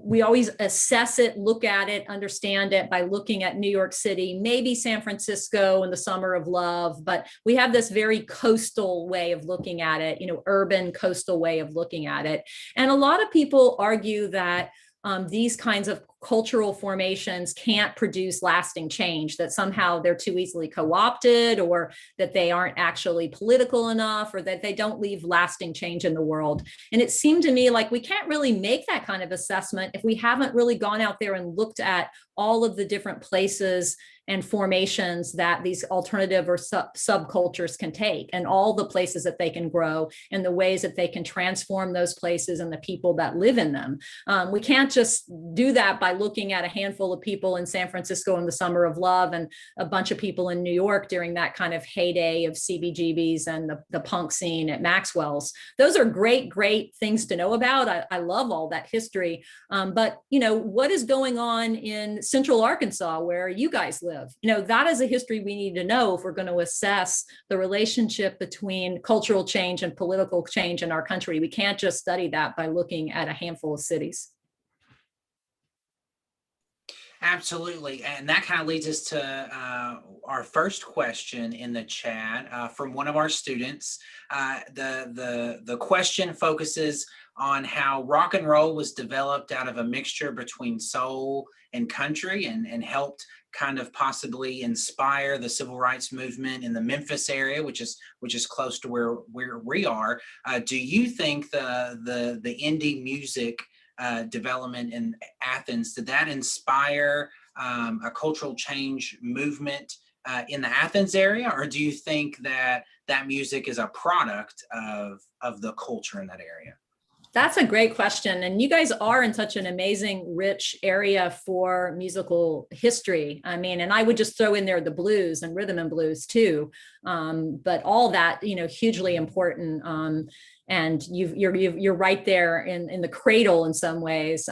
We always assess it, look at it, understand it by looking at New York City, maybe San Francisco in the summer of love, but we have this very coastal way of looking at it, urban coastal way of looking at it. And a lot of people argue that these kinds of cultural formations can't produce lasting change, that somehow they're too easily co-opted, or that they aren't actually political enough, or that they don't leave lasting change in the world. And it seemed to me like we can't really make that kind of assessment if we haven't really gone out there and looked at all of the different places and formations that these alternative or subcultures can take, and all the places that they can grow, and the ways that they can transform those places and the people that live in them. We can't just do that by looking at a handful of people in San Francisco in the Summer of Love, and a bunch of people in New York during that kind of heyday of CBGBs and the punk scene at Maxwell's. Those are great things to know about. I love all that history. But, what is going on in Central Arkansas, where you guys live? That is a history we need to know if we're going to assess the relationship between cultural change and political change in our country. We can't just study that by looking at a handful of cities. Absolutely. And that kind of leads us to our first question in the chat from one of our students. The question focuses on how rock and roll was developed out of a mixture between soul and country, and helped kind of possibly inspire the civil rights movement in the Memphis area, which is close to where we are. Do you think the indie music development in Athens, did that inspire a cultural change movement in the Athens area, or do you think that music is a product of the culture in that area? That's a great question. And you guys are in such an amazing, rich area for musical history. I mean, and I would just throw in there the blues and rhythm and blues too. But all that, hugely important. And you're right there in the cradle in some ways.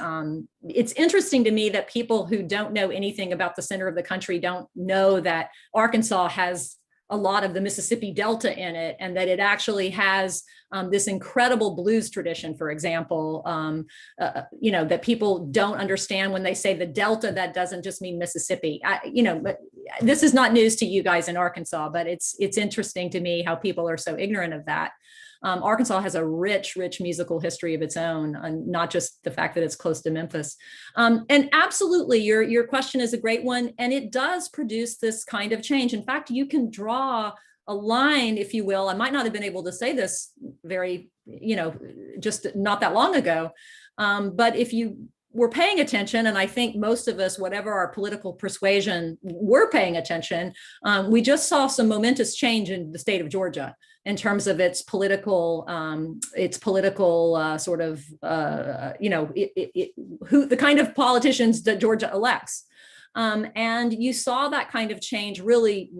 It's interesting to me that people who don't know anything about the center of the country don't know that Arkansas has a lot of the Mississippi Delta in it, and that it actually has this incredible blues tradition, for example, that people don't understand when they say the Delta. That doesn't just mean Mississippi. But this is not news to you guys in Arkansas, but it's interesting to me how people are so ignorant of that. Arkansas has a rich musical history of its own, and not just the fact that it's close to Memphis. And absolutely, your question is a great one, and it does produce this kind of change. In fact, you can draw a line, if you will. I might not have been able to say this very, just not that long ago, but if you were paying attention, and I think most of us, whatever our political persuasion, were paying attention, we just saw some momentous change in the state of Georgia in terms of its political sort of, who the kind of politicians that Georgia elects. And you saw that kind of change really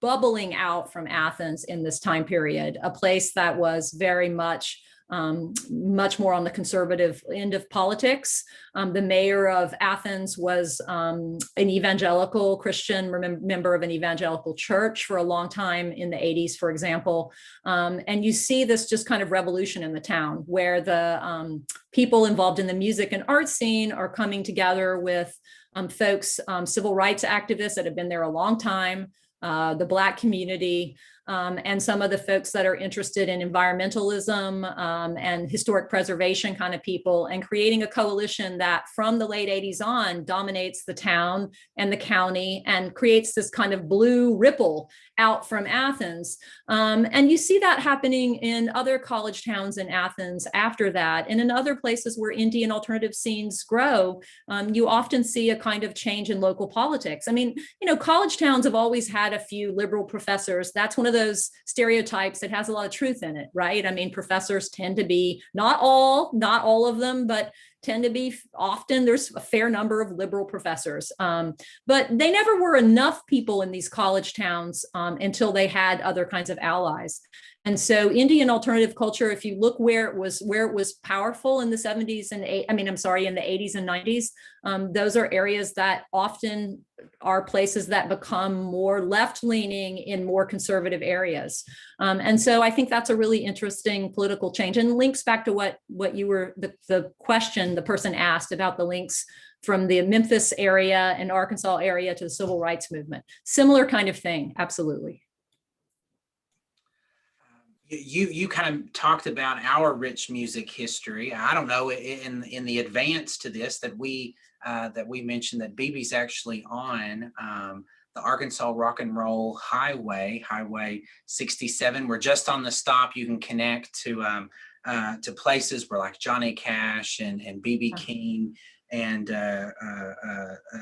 bubbling out from Athens in this time period, a place that was very much more on the conservative end of politics. The mayor of Athens was an evangelical Christian, member of an evangelical church for a long time in the 80s, for example. And you see this just kind of revolution in the town, where the people involved in the music and art scene are coming together with folks, civil rights activists that have been there a long time, the Black community, and some of the folks that are interested in environmentalism and historic preservation kind of people, and creating a coalition that from the late 80s on dominates the town and the county and creates this kind of blue ripple out from Athens. And you see that happening in other college towns in Athens after that, and in other places where indie and alternative scenes grow. You often see a kind of change in local politics. I mean, college towns have always had a few liberal professors. That's one of those stereotypes that has a lot of truth in it, right? I mean, professors tend to be, not all of them, but tend to be often, there's a fair number of liberal professors, but they never were enough people in these college towns until they had other kinds of allies. And so Indian alternative culture, if you look where it was powerful in the 70s and in the 80s and 90s, those are areas that often are places that become more left-leaning in more conservative areas. And so I think that's a really interesting political change, and links back to what you were, the question the person asked about the links from the Memphis area and Arkansas area to the civil rights movement. Similar kind of thing, absolutely. you kind of talked about our rich music history. I don't know in the advance to this that we mentioned that Beebe's actually on the Arkansas Rock and Roll Highway, Highway 67. We're just on the stop. You can connect to places where like Johnny Cash and BB King and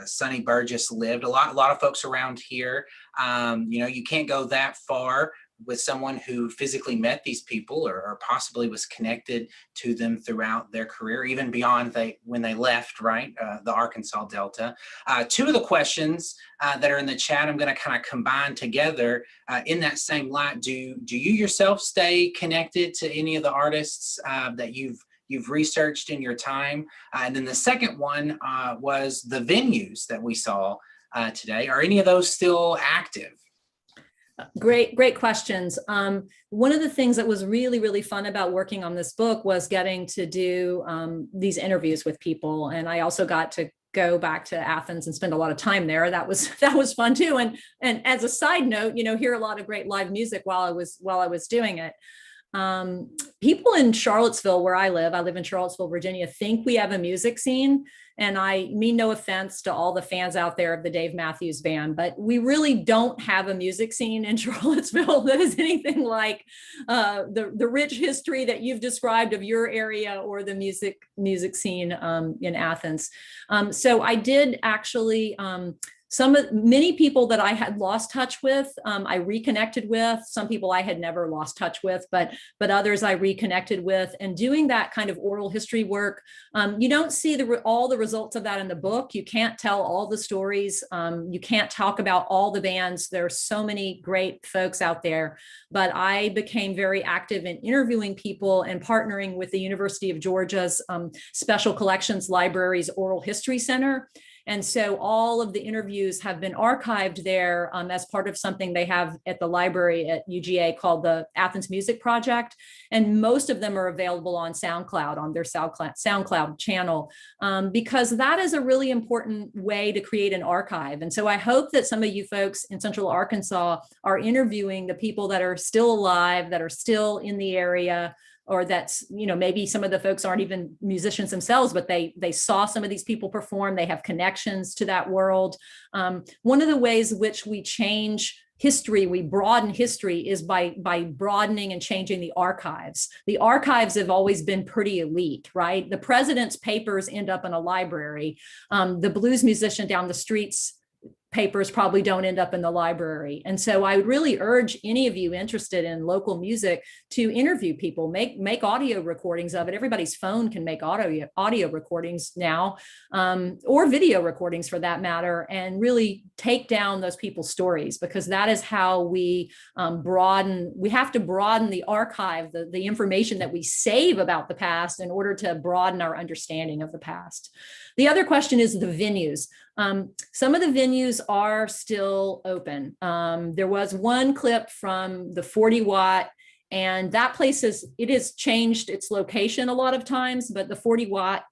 Sonny Burgess lived. A lot of folks around here. You can't go that far with someone who physically met these people or possibly was connected to them throughout their career, even beyond when they left, right, the Arkansas Delta. Two of the questions that are in the chat, I'm going to kind of combine together in that same light. Do you yourself stay connected to any of the artists that you've researched in your time? And then the second one was the venues that we saw today. Are any of those still active? Great questions. One of the things that was really, really fun about working on this book was getting to do these interviews with people. And I also got to go back to Athens and spend a lot of time there. That was fun too. And as a side note, hear a lot of great live music while I was doing it. People in Charlottesville, where I live in Charlottesville, Virginia, think we have a music scene. And I mean no offense to all the fans out there of the Dave Matthews Band, but we really don't have a music scene in Charlottesville that is anything like the rich history that you've described of your area or the music scene in Athens. So I did actually many people that I had lost touch with, I reconnected with. Some people I had never lost touch with, but others I reconnected with. And doing that kind of oral history work, you don't see all the results of that in the book. You can't tell all the stories. You can't talk about all the bands. There are so many great folks out there. But I became very active in interviewing people and partnering with the University of Georgia's Special Collections Library's Oral History Center. And so all of the interviews have been archived there as part of something they have at the library at UGA called the Athens Music Project. And most of them are available on SoundCloud, on their SoundCloud channel, because that is a really important way to create an archive. And so I hope that some of you folks in Central Arkansas are interviewing the people that are still alive, that are still in the area, or that's, maybe some of the folks aren't even musicians themselves, but they saw some of these people perform, they have connections to that world. One of the ways which we change history, we broaden history, is by broadening and changing the archives. The archives have always been pretty elite, right? The president's papers end up in a library. The blues musician down the street's papers probably don't end up in the library. And so I would really urge any of you interested in local music to interview people, make audio recordings of it. Everybody's phone can make audio recordings now, or video recordings for that matter, and really take down those people's stories, because that is how we have to broaden the archive, the information that we save about the past in order to broaden our understanding of the past. The other question is the venues. Some of the venues are still open. There was one clip from the 40 Watt, and that place has changed its location a lot of times, but the 40 Watt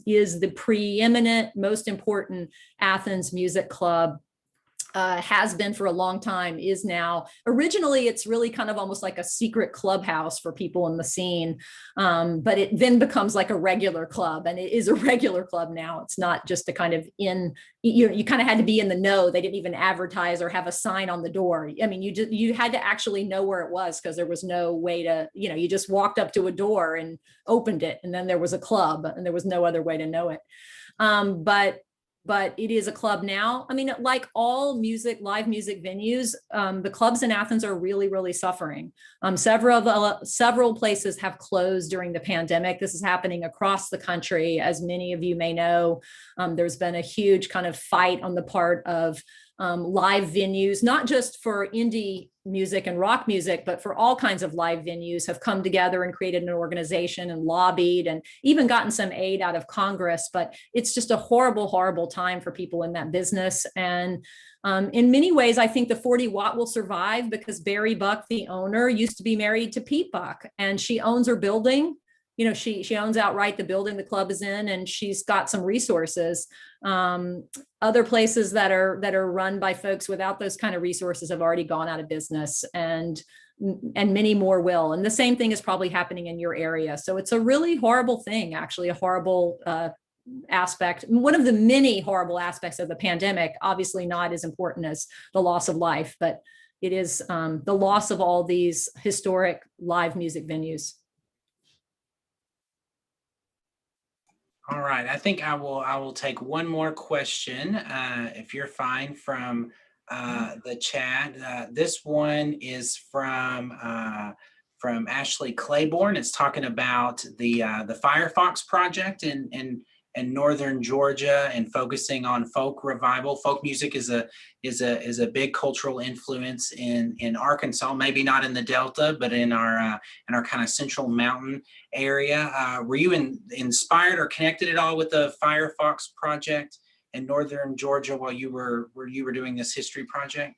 is the preeminent, most important Athens music club. Has been for a long time, is now. Originally, it's really kind of almost like a secret clubhouse for people in the scene, but it then becomes like a regular club, and it is a regular club now. It's not just a kind of you kind of had to be in the know. They didn't even advertise or have a sign on the door. I mean, you had to actually know where it was, because there was no way to, you just walked up to a door and opened it, and then there was a club, and there was no other way to know it. But it is a club now. I mean, like all live music venues, the clubs in Athens are really, really suffering. Several places have closed during the pandemic. This is happening across the country. As many of you may know, there's been a huge kind of fight on the part of live venues, not just for indie music and rock music, but for all kinds of live venues, have come together and created an organization and lobbied and even gotten some aid out of Congress. But it's just a horrible, horrible time for people in that business. And in many ways, I think the 40 Watt will survive, because Barry Buck, the owner, used to be married to Pete Buck, and she owns her building. She owns outright the building the club is in, and she's got some resources. Other places that are run by folks without those kind of resources have already gone out of business. And and many more will. And the same thing is probably happening in your area. So it's a really horrible thing, actually, a horrible aspect. One of the many horrible aspects of the pandemic, obviously not as important as the loss of life, but it is the loss of all these historic live music venues. All right, I think I will take one more question, if you're fine, from the chat. This one is from Ashley Claiborne. It's talking about the Firefox project in northern Georgia and focusing on folk revival. Folk music is a big cultural influence in Arkansas, maybe not in the Delta, but in our kind of central mountain area. Were you inspired or connected at all with the Firefox project in northern Georgia while you were doing this history project?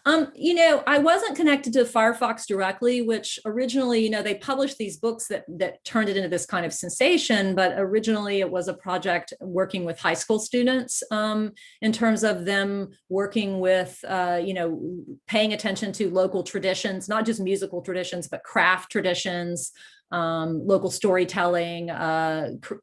I wasn't connected to Firefox directly, which originally, they published these books that turned it into this kind of sensation, but originally it was a project working with high school students in terms of them working with, paying attention to local traditions, not just musical traditions, but craft traditions, local storytelling,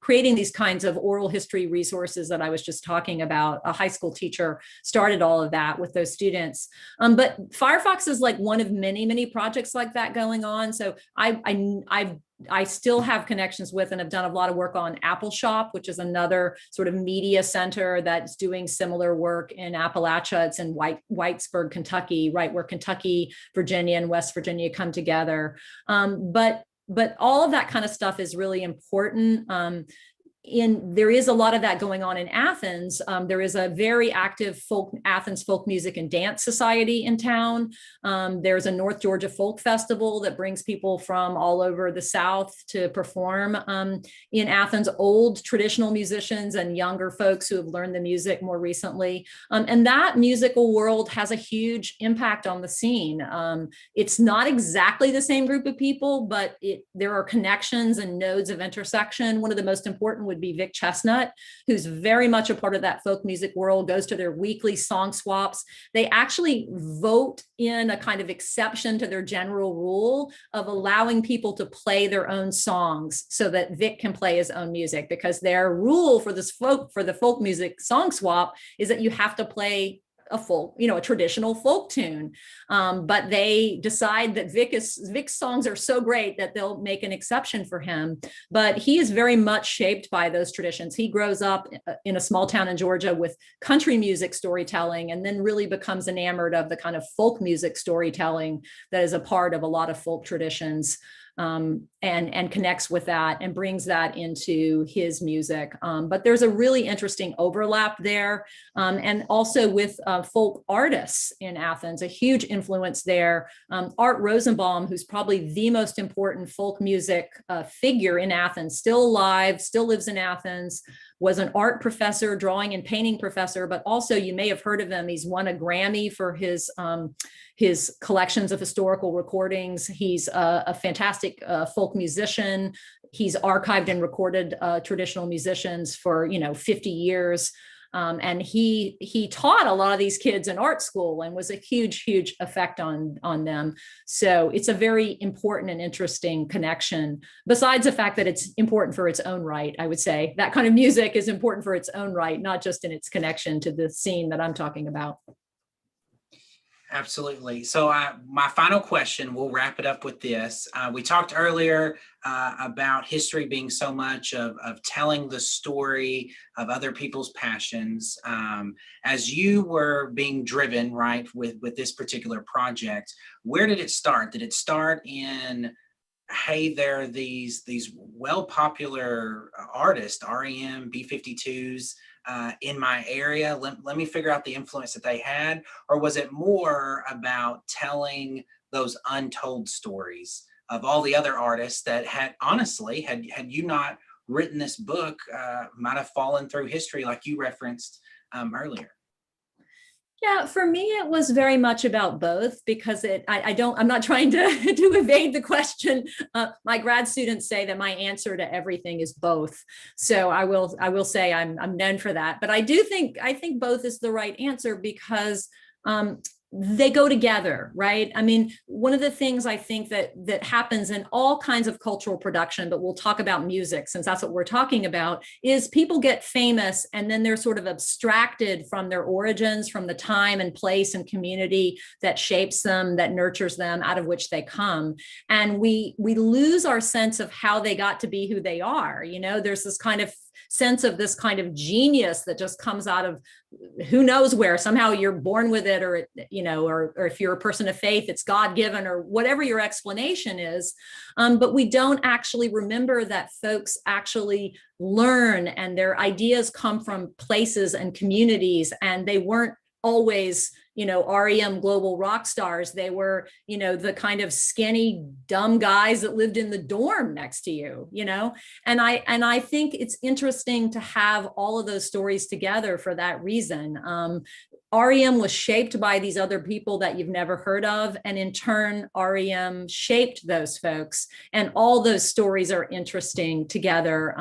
creating these kinds of oral history resources that I was just talking about. A high school teacher started all of that with those students. But Firefox is like one of many, many projects like that going on. So I still have connections with and have done a lot of work on Apple Shop, which is another sort of media center that's doing similar work in Appalachia. It's in Whitesburg, Kentucky, right where Kentucky, Virginia, and West Virginia come together. But all of that kind of stuff is really important. There is a lot of that going on in Athens. There is a very active Athens folk music and dance society in town. There's a North Georgia Folk Festival that brings people from all over the South to perform in Athens, old traditional musicians and younger folks who have learned the music more recently. And that musical world has a huge impact on the scene. It's not exactly the same group of people, but there are connections and nodes of intersection. One of the most important would be Vic Chestnut, who's very much a part of that folk music world, goes to their weekly song swaps. They actually vote in a kind of exception to their general rule of allowing people to play their own songs so that Vic can play his own music, because their rule for the folk music song swap is that you have to play a traditional folk tune. But they decide that Vic's songs are so great that they'll make an exception for him. But he is very much shaped by those traditions. He grows up in a small town in Georgia with country music storytelling, and then really becomes enamored of the kind of folk music storytelling that is a part of a lot of folk traditions. And connects with that and brings that into his music. But there's a really interesting overlap there. And also with folk artists in Athens, a huge influence there. Art Rosenbaum, who's probably the most important folk music figure in Athens, still alive, still lives in Athens, was an art professor, drawing and painting professor, but also you may have heard of him. He's won a Grammy for his collections of historical recordings. He's a fantastic folk musician. He's archived and recorded traditional musicians for 50 years. And he taught a lot of these kids in art school and was a huge effect on them. So it's a very important and interesting connection, besides the fact that it's important for its own right. I would say that kind of music is important for its own right, not just in its connection to the scene that I'm talking about. Absolutely. So my final question, we'll wrap it up with this. We talked earlier about history being so much of telling the story of other people's passions. As you were being driven, right, with this particular project, where did it start? Did it start in, hey, there are these well-popular artists, REM, B-52s, in my area, let me figure out the influence that they had? Or was it more about telling those untold stories of all the other artists that had you not written this book, might have fallen through history like you referenced earlier? Yeah, for me, it was very much about both, because I'm not trying to evade the question. My grad students say that my answer to everything is both. So I will say I'm known for that. But I think both is the right answer, because they go together, right? I mean, one of the things I think that happens in all kinds of cultural production, but we'll talk about music since that's what we're talking about, is people get famous and then they're sort of abstracted from their origins, from the time and place and community that shapes them, that nurtures them, out of which they come. And we lose our sense of how they got to be who they are. You know, there's this kind of sense of this kind of genius that just comes out of who knows where. Somehow you're born with it, or, you know, or if you're a person of faith, it's God-given, or whatever your explanation is. But we don't actually remember that folks actually learn, and their ideas come from places and communities, and they weren't always, you know, REM global rock stars. They were, you know, the kind of skinny, dumb guys that lived in the dorm next to you, you know? And I think it's interesting to have all of those stories together for that reason. REM was shaped by these other people that you've never heard of. And in turn, REM shaped those folks. And all those stories are interesting together.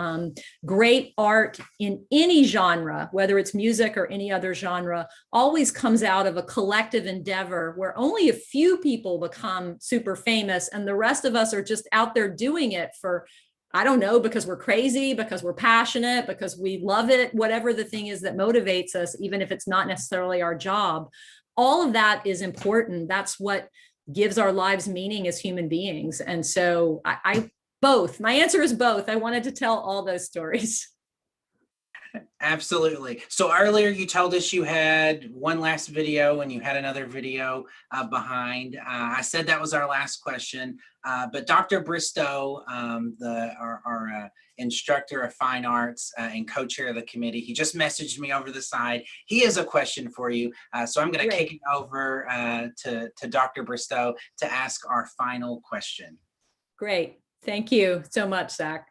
Great art in any genre, whether it's music or any other genre, always comes out of a collective endeavor where only a few people become super famous and the rest of us are just out there doing it for, I don't know, because we're crazy, because we're passionate, because we love it, whatever the thing is that motivates us, even if it's not necessarily our job. All of that is important. That's what gives our lives meaning as human beings. And so both, my answer is both. I wanted to tell all those stories. Absolutely. So earlier you told us you had one last video and you had another video behind. I said that was our last question, but Dr. Bristow, our instructor of fine arts and co-chair of the committee, he just messaged me over the side. He has a question for you. So I'm going to kick it over to Dr. Bristow to ask our final question. Great. Thank you so much, Zach.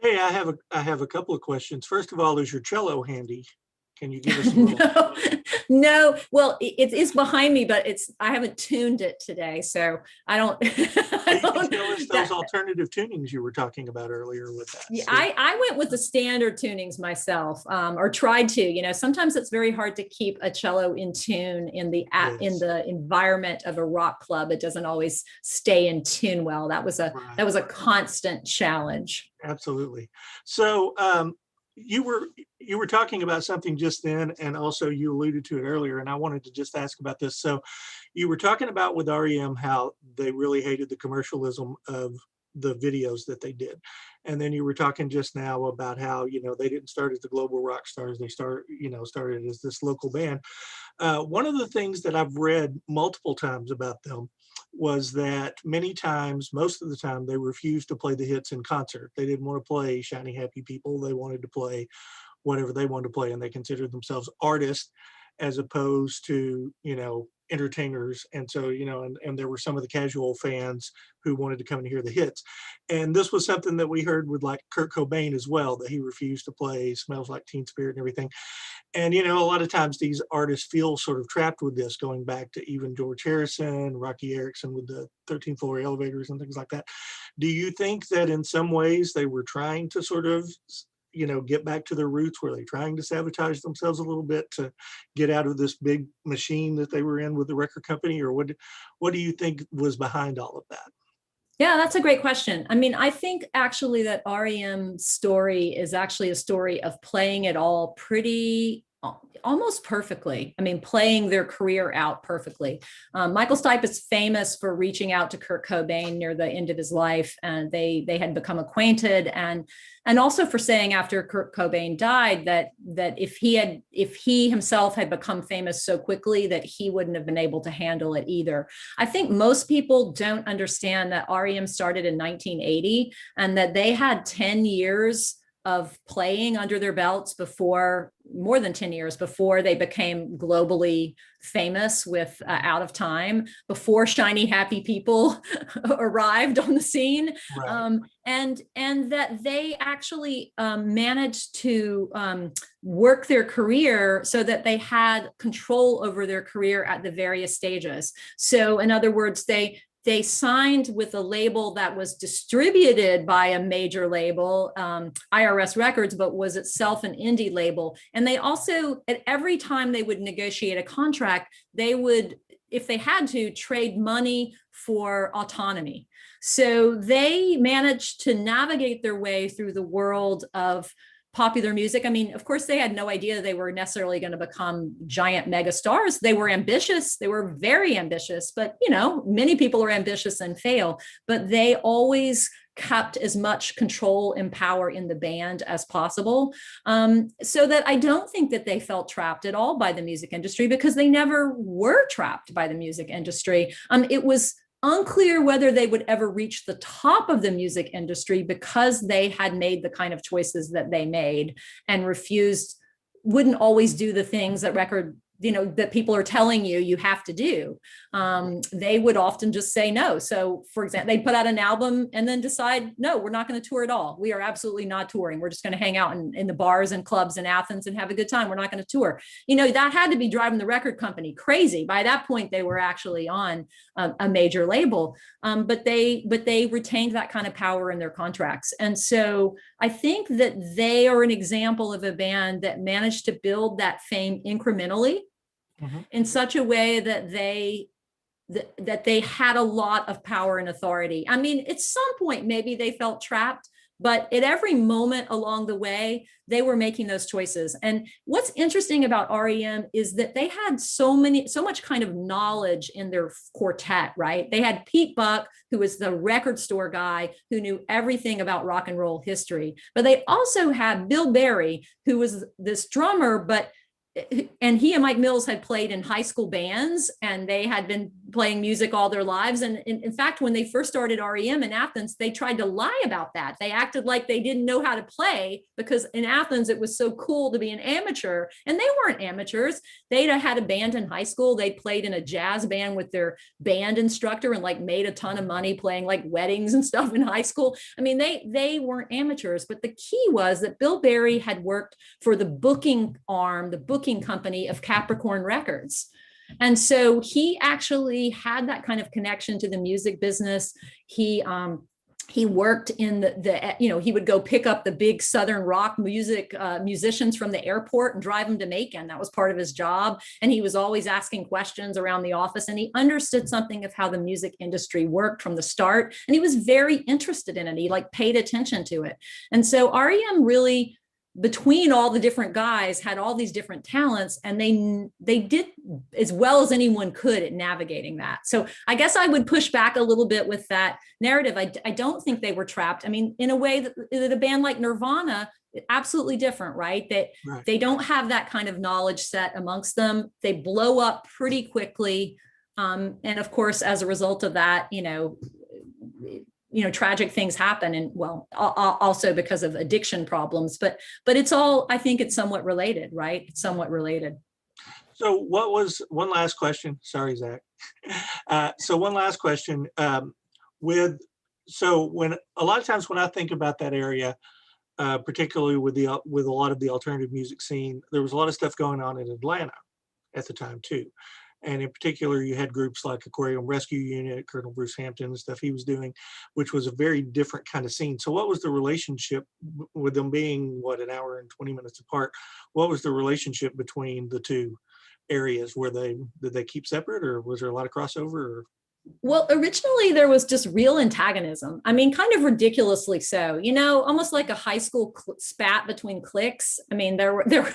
Hey, I have a couple of questions. First of all, is your cello handy? Can you give us a little? No. Well, it is behind me, but I haven't tuned it today, so I don't. You can tell us those alternative tunings you were talking about earlier with that. Yeah, So. I went with the standard tunings myself, or tried to. You know, sometimes it's very hard to keep a cello in tune in the environment of a rock club. It doesn't always stay in tune well. That was a constant challenge. Absolutely. So you were talking about something just then, and also you alluded to it earlier, and I wanted to just ask about this. So you were talking about with REM how they really hated the commercialism of the videos that they did. And then you were talking just now about how, you know, they didn't start as the global rock stars. They started as this local band. One of the things that I've read multiple times about them was that many times, most of the time, they refused to play the hits in concert. They didn't want to play Shiny Happy People. They wanted to play whatever they wanted to play, and they considered themselves artists as opposed to, you know, entertainers. And so, you know, and there were some of the casual fans who wanted to come and hear the hits. And this was something that we heard with like Kurt Cobain as well, that he refused to play Smells Like Teen Spirit and everything. And, you know, a lot of times these artists feel sort of trapped with this, going back to even George Harrison, Rocky Erickson with the 13th floor elevators and things like that. Do you think that in some ways they were trying to sort of, you know, get back to their roots? Were they trying to sabotage themselves a little bit to get out of this big machine that they were in with the record company? Or what do you think was behind all of that? Yeah, that's a great question. I mean, I think actually that REM's story is actually a story of playing it all pretty almost perfectly. I mean, playing their career out perfectly. Michael Stipe is famous for reaching out to Kurt Cobain near the end of his life, and they had become acquainted, and also for saying after Kurt Cobain died that if he himself had become famous so quickly that he wouldn't have been able to handle it either. I think most people don't understand that REM started in 1980 and that they had 10 years of playing under their belts more than 10 years before they became globally famous with Out of Time, before Shiny Happy People arrived on the scene. Right. And that they actually managed to work their career so that they had control over their career at the various stages. So in other words, they they signed with a label that was distributed by a major label, IRS Records, but was itself an indie label. And they also, at every time they would negotiate a contract, they would, if they had to, trade money for autonomy. So they managed to navigate their way through the world of popular music. I mean, of course, they had no idea they were necessarily going to become giant mega stars. They were ambitious. They were very ambitious, but you know, many people are ambitious and fail, but they always kept as much control and power in the band as possible. So that I don't think that they felt trapped at all by the music industry, because they never were trapped by the music industry. It was unclear whether they would ever reach the top of the music industry, because they had made the kind of choices that they made and wouldn't always do the things that that people are telling you have to do. They would often just say no. So for example, they'd put out an album and then decide, no, we're not going to tour at all. We are absolutely not touring. We're just going to hang out in the bars and clubs in Athens and have a good time. We're not going to tour. That had to be driving the record company crazy. By that point, they were actually on a major label, but they retained that kind of power in their contracts. And so I think that they are an example of a band that managed to build that fame incrementally, in such a way that they had a lot of power and authority. I mean, at some point, maybe they felt trapped, but at every moment along the way, they were making those choices. And what's interesting about REM is that they had so much kind of knowledge in their quartet, right? They had Pete Buck, who was the record store guy who knew everything about rock and roll history. But they also had Bill Berry, who was this drummer, and he and Mike Mills had played in high school bands, and they had been playing music all their lives. And in fact, when they first started REM in Athens, they tried to lie about that. They acted like they didn't know how to play, because in Athens, it was so cool to be an amateur, and they weren't amateurs. They'd had a band in high school. They played in a jazz band with their band instructor and made a ton of money playing weddings and stuff in high school. I mean, they weren't amateurs, but the key was that Bill Berry had worked for the booking company of Capricorn Records. And so he actually had that kind of connection to the music business. He worked in he would go pick up the big Southern rock musicians from the airport and drive them to Macon. That was part of his job. And he was always asking questions around the office, and he understood something of how the music industry worked from the start. And he was very interested in it. He paid attention to it. And so REM really, between all the different guys, had all these different talents, and they did as well as anyone could at navigating that. So I guess I would push back a little bit with that narrative. I don't think they were trapped. I mean, in a way that a band like Nirvana, absolutely different, right? They don't have that kind of knowledge set amongst them. They blow up pretty quickly. And of course, as a result of that, tragic things happen, and also because of addiction problems, but it's all, I think it's somewhat related, right? It's somewhat related. So one last question? Sorry, Zach. So one last question. When a lot of times when I think about that area, particularly with a lot of the alternative music scene, there was a lot of stuff going on in Atlanta at the time too. And in particular, you had groups like Aquarium Rescue Unit, Colonel Bruce Hampton, and stuff he was doing, which was a very different kind of scene. So what was the relationship with them being, an hour and 20 minutes apart? What was the relationship between the two areas? Did they keep separate, or was there a lot of crossover? Or? Well, originally there was just real antagonism. I mean, kind of ridiculously so, almost like a high school spat between cliques. I mean, there were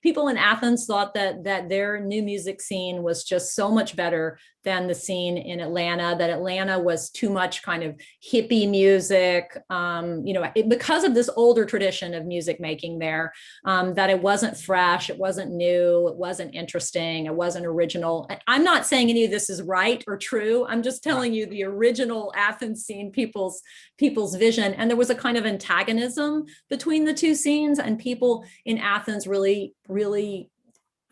people in Athens thought that their new music scene was just so much better than the scene in Atlanta, that Atlanta was too much kind of hippie music, because of this older tradition of music making there, that it wasn't fresh, it wasn't new, it wasn't interesting, it wasn't original. I'm not saying any of this is right or true. I'm just telling you the original Athens scene, people's vision. And there was a kind of antagonism between the two scenes, and people in Athens really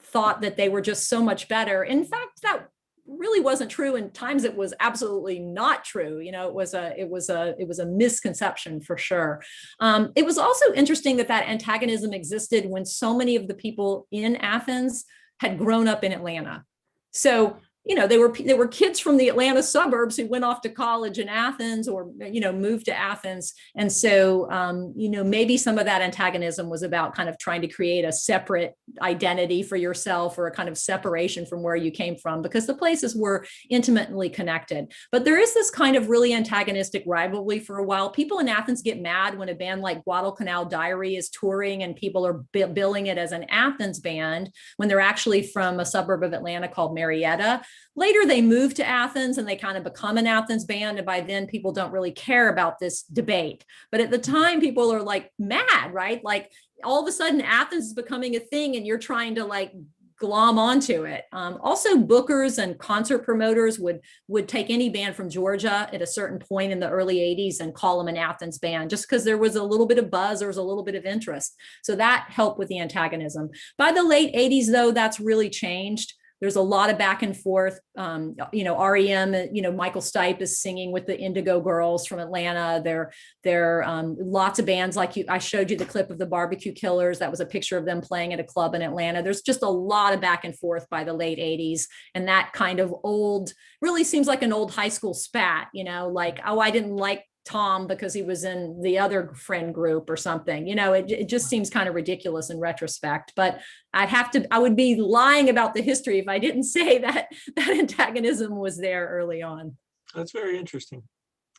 thought that they were just so much better. In fact, that really wasn't true. In times it was absolutely not true. It was a misconception for sure. It was also interesting that antagonism existed when so many of the people in Athens had grown up in Atlanta. So you know, they were kids from the Atlanta suburbs who went off to college in Athens or, you know, moved to Athens. And so, you know, maybe some of that antagonism was about kind of trying to create a separate identity for yourself or a kind of separation from where you came from, because the places were intimately connected. But there is this kind of really antagonistic rivalry for a while. People in Athens get mad when a band like Guadalcanal Diary is touring and people are billing it as an Athens band when they're actually from a suburb of Atlanta called Marietta. Later, they move to Athens and they kind of become an Athens band. And by then, people don't really care about this debate. But at the time, people are like mad, right? Like all of a sudden, Athens is becoming a thing and you're trying to like glom onto it. Also, bookers and concert promoters would take any band from Georgia at a certain point in the early 80s and call them an Athens band, just because there was a little bit of buzz, there was a little bit of interest. So that helped with the antagonism. By the late 80s, though, that's really changed. There's a lot of back and forth. You know, REM, you know, Michael Stipe is singing with the Indigo Girls from Atlanta. There lots of bands like I showed you the clip of the Barbecue Killers. That was a picture of them playing at a club in Atlanta. There's just a lot of back and forth by the late 80s. And that kind of old, really seems like an old high school spat, you know, like, oh, I didn't like Tom because he was in the other friend group or something. You know, it just seems kind of ridiculous in retrospect, but I would be lying about the history if I didn't say that antagonism was there early on. That's very interesting.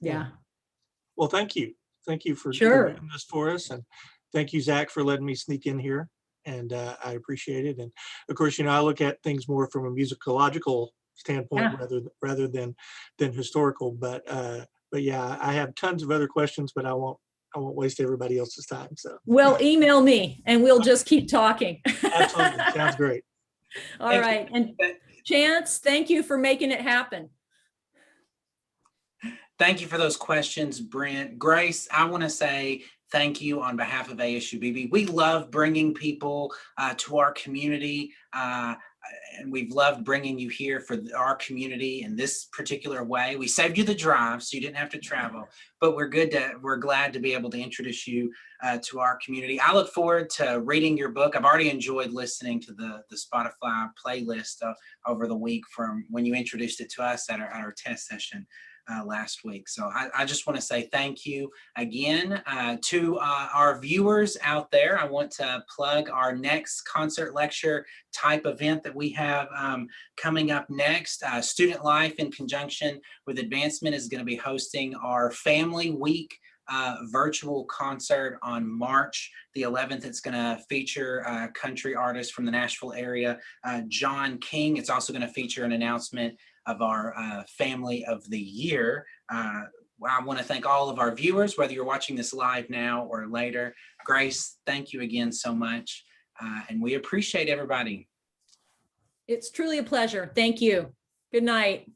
Yeah. Well, thank you. Thank you for Sure. doing this for us. And thank you, Zach, for letting me sneak in here. And I appreciate it. And of course, you know, I look at things more from a musicological standpoint rather than historical. But yeah, I have tons of other questions, but I won't waste everybody else's time. So well, email me and we'll just keep talking. Absolutely. Sounds great. All right. And Chance, thank you for making it happen. Thank you for those questions, Brent. Grace, I want to say thank you on behalf of ASU-Beebe. We love bringing people to our community. And we've loved bringing you here for our community in this particular way. We saved you the drive, so you didn't have to travel, but we're glad to be able to introduce you to our community. I look forward to reading your book. I've already enjoyed listening to the Spotify playlist over the week from when you introduced it to us at our test session last week. So I just want to say thank you again to our viewers out there. I want to plug our next concert lecture type event that we have coming up next. Student Life, in conjunction with Advancement, is going to be hosting our Family Week virtual concert on March the 11th. It's going to feature country artist from the Nashville area, John King. It's also going to feature an announcement of our Family of the Year. I want to thank all of our viewers, whether you're watching this live now or later. Grace, thank you again so much. And we appreciate everybody. It's truly a pleasure. Thank you. Good night.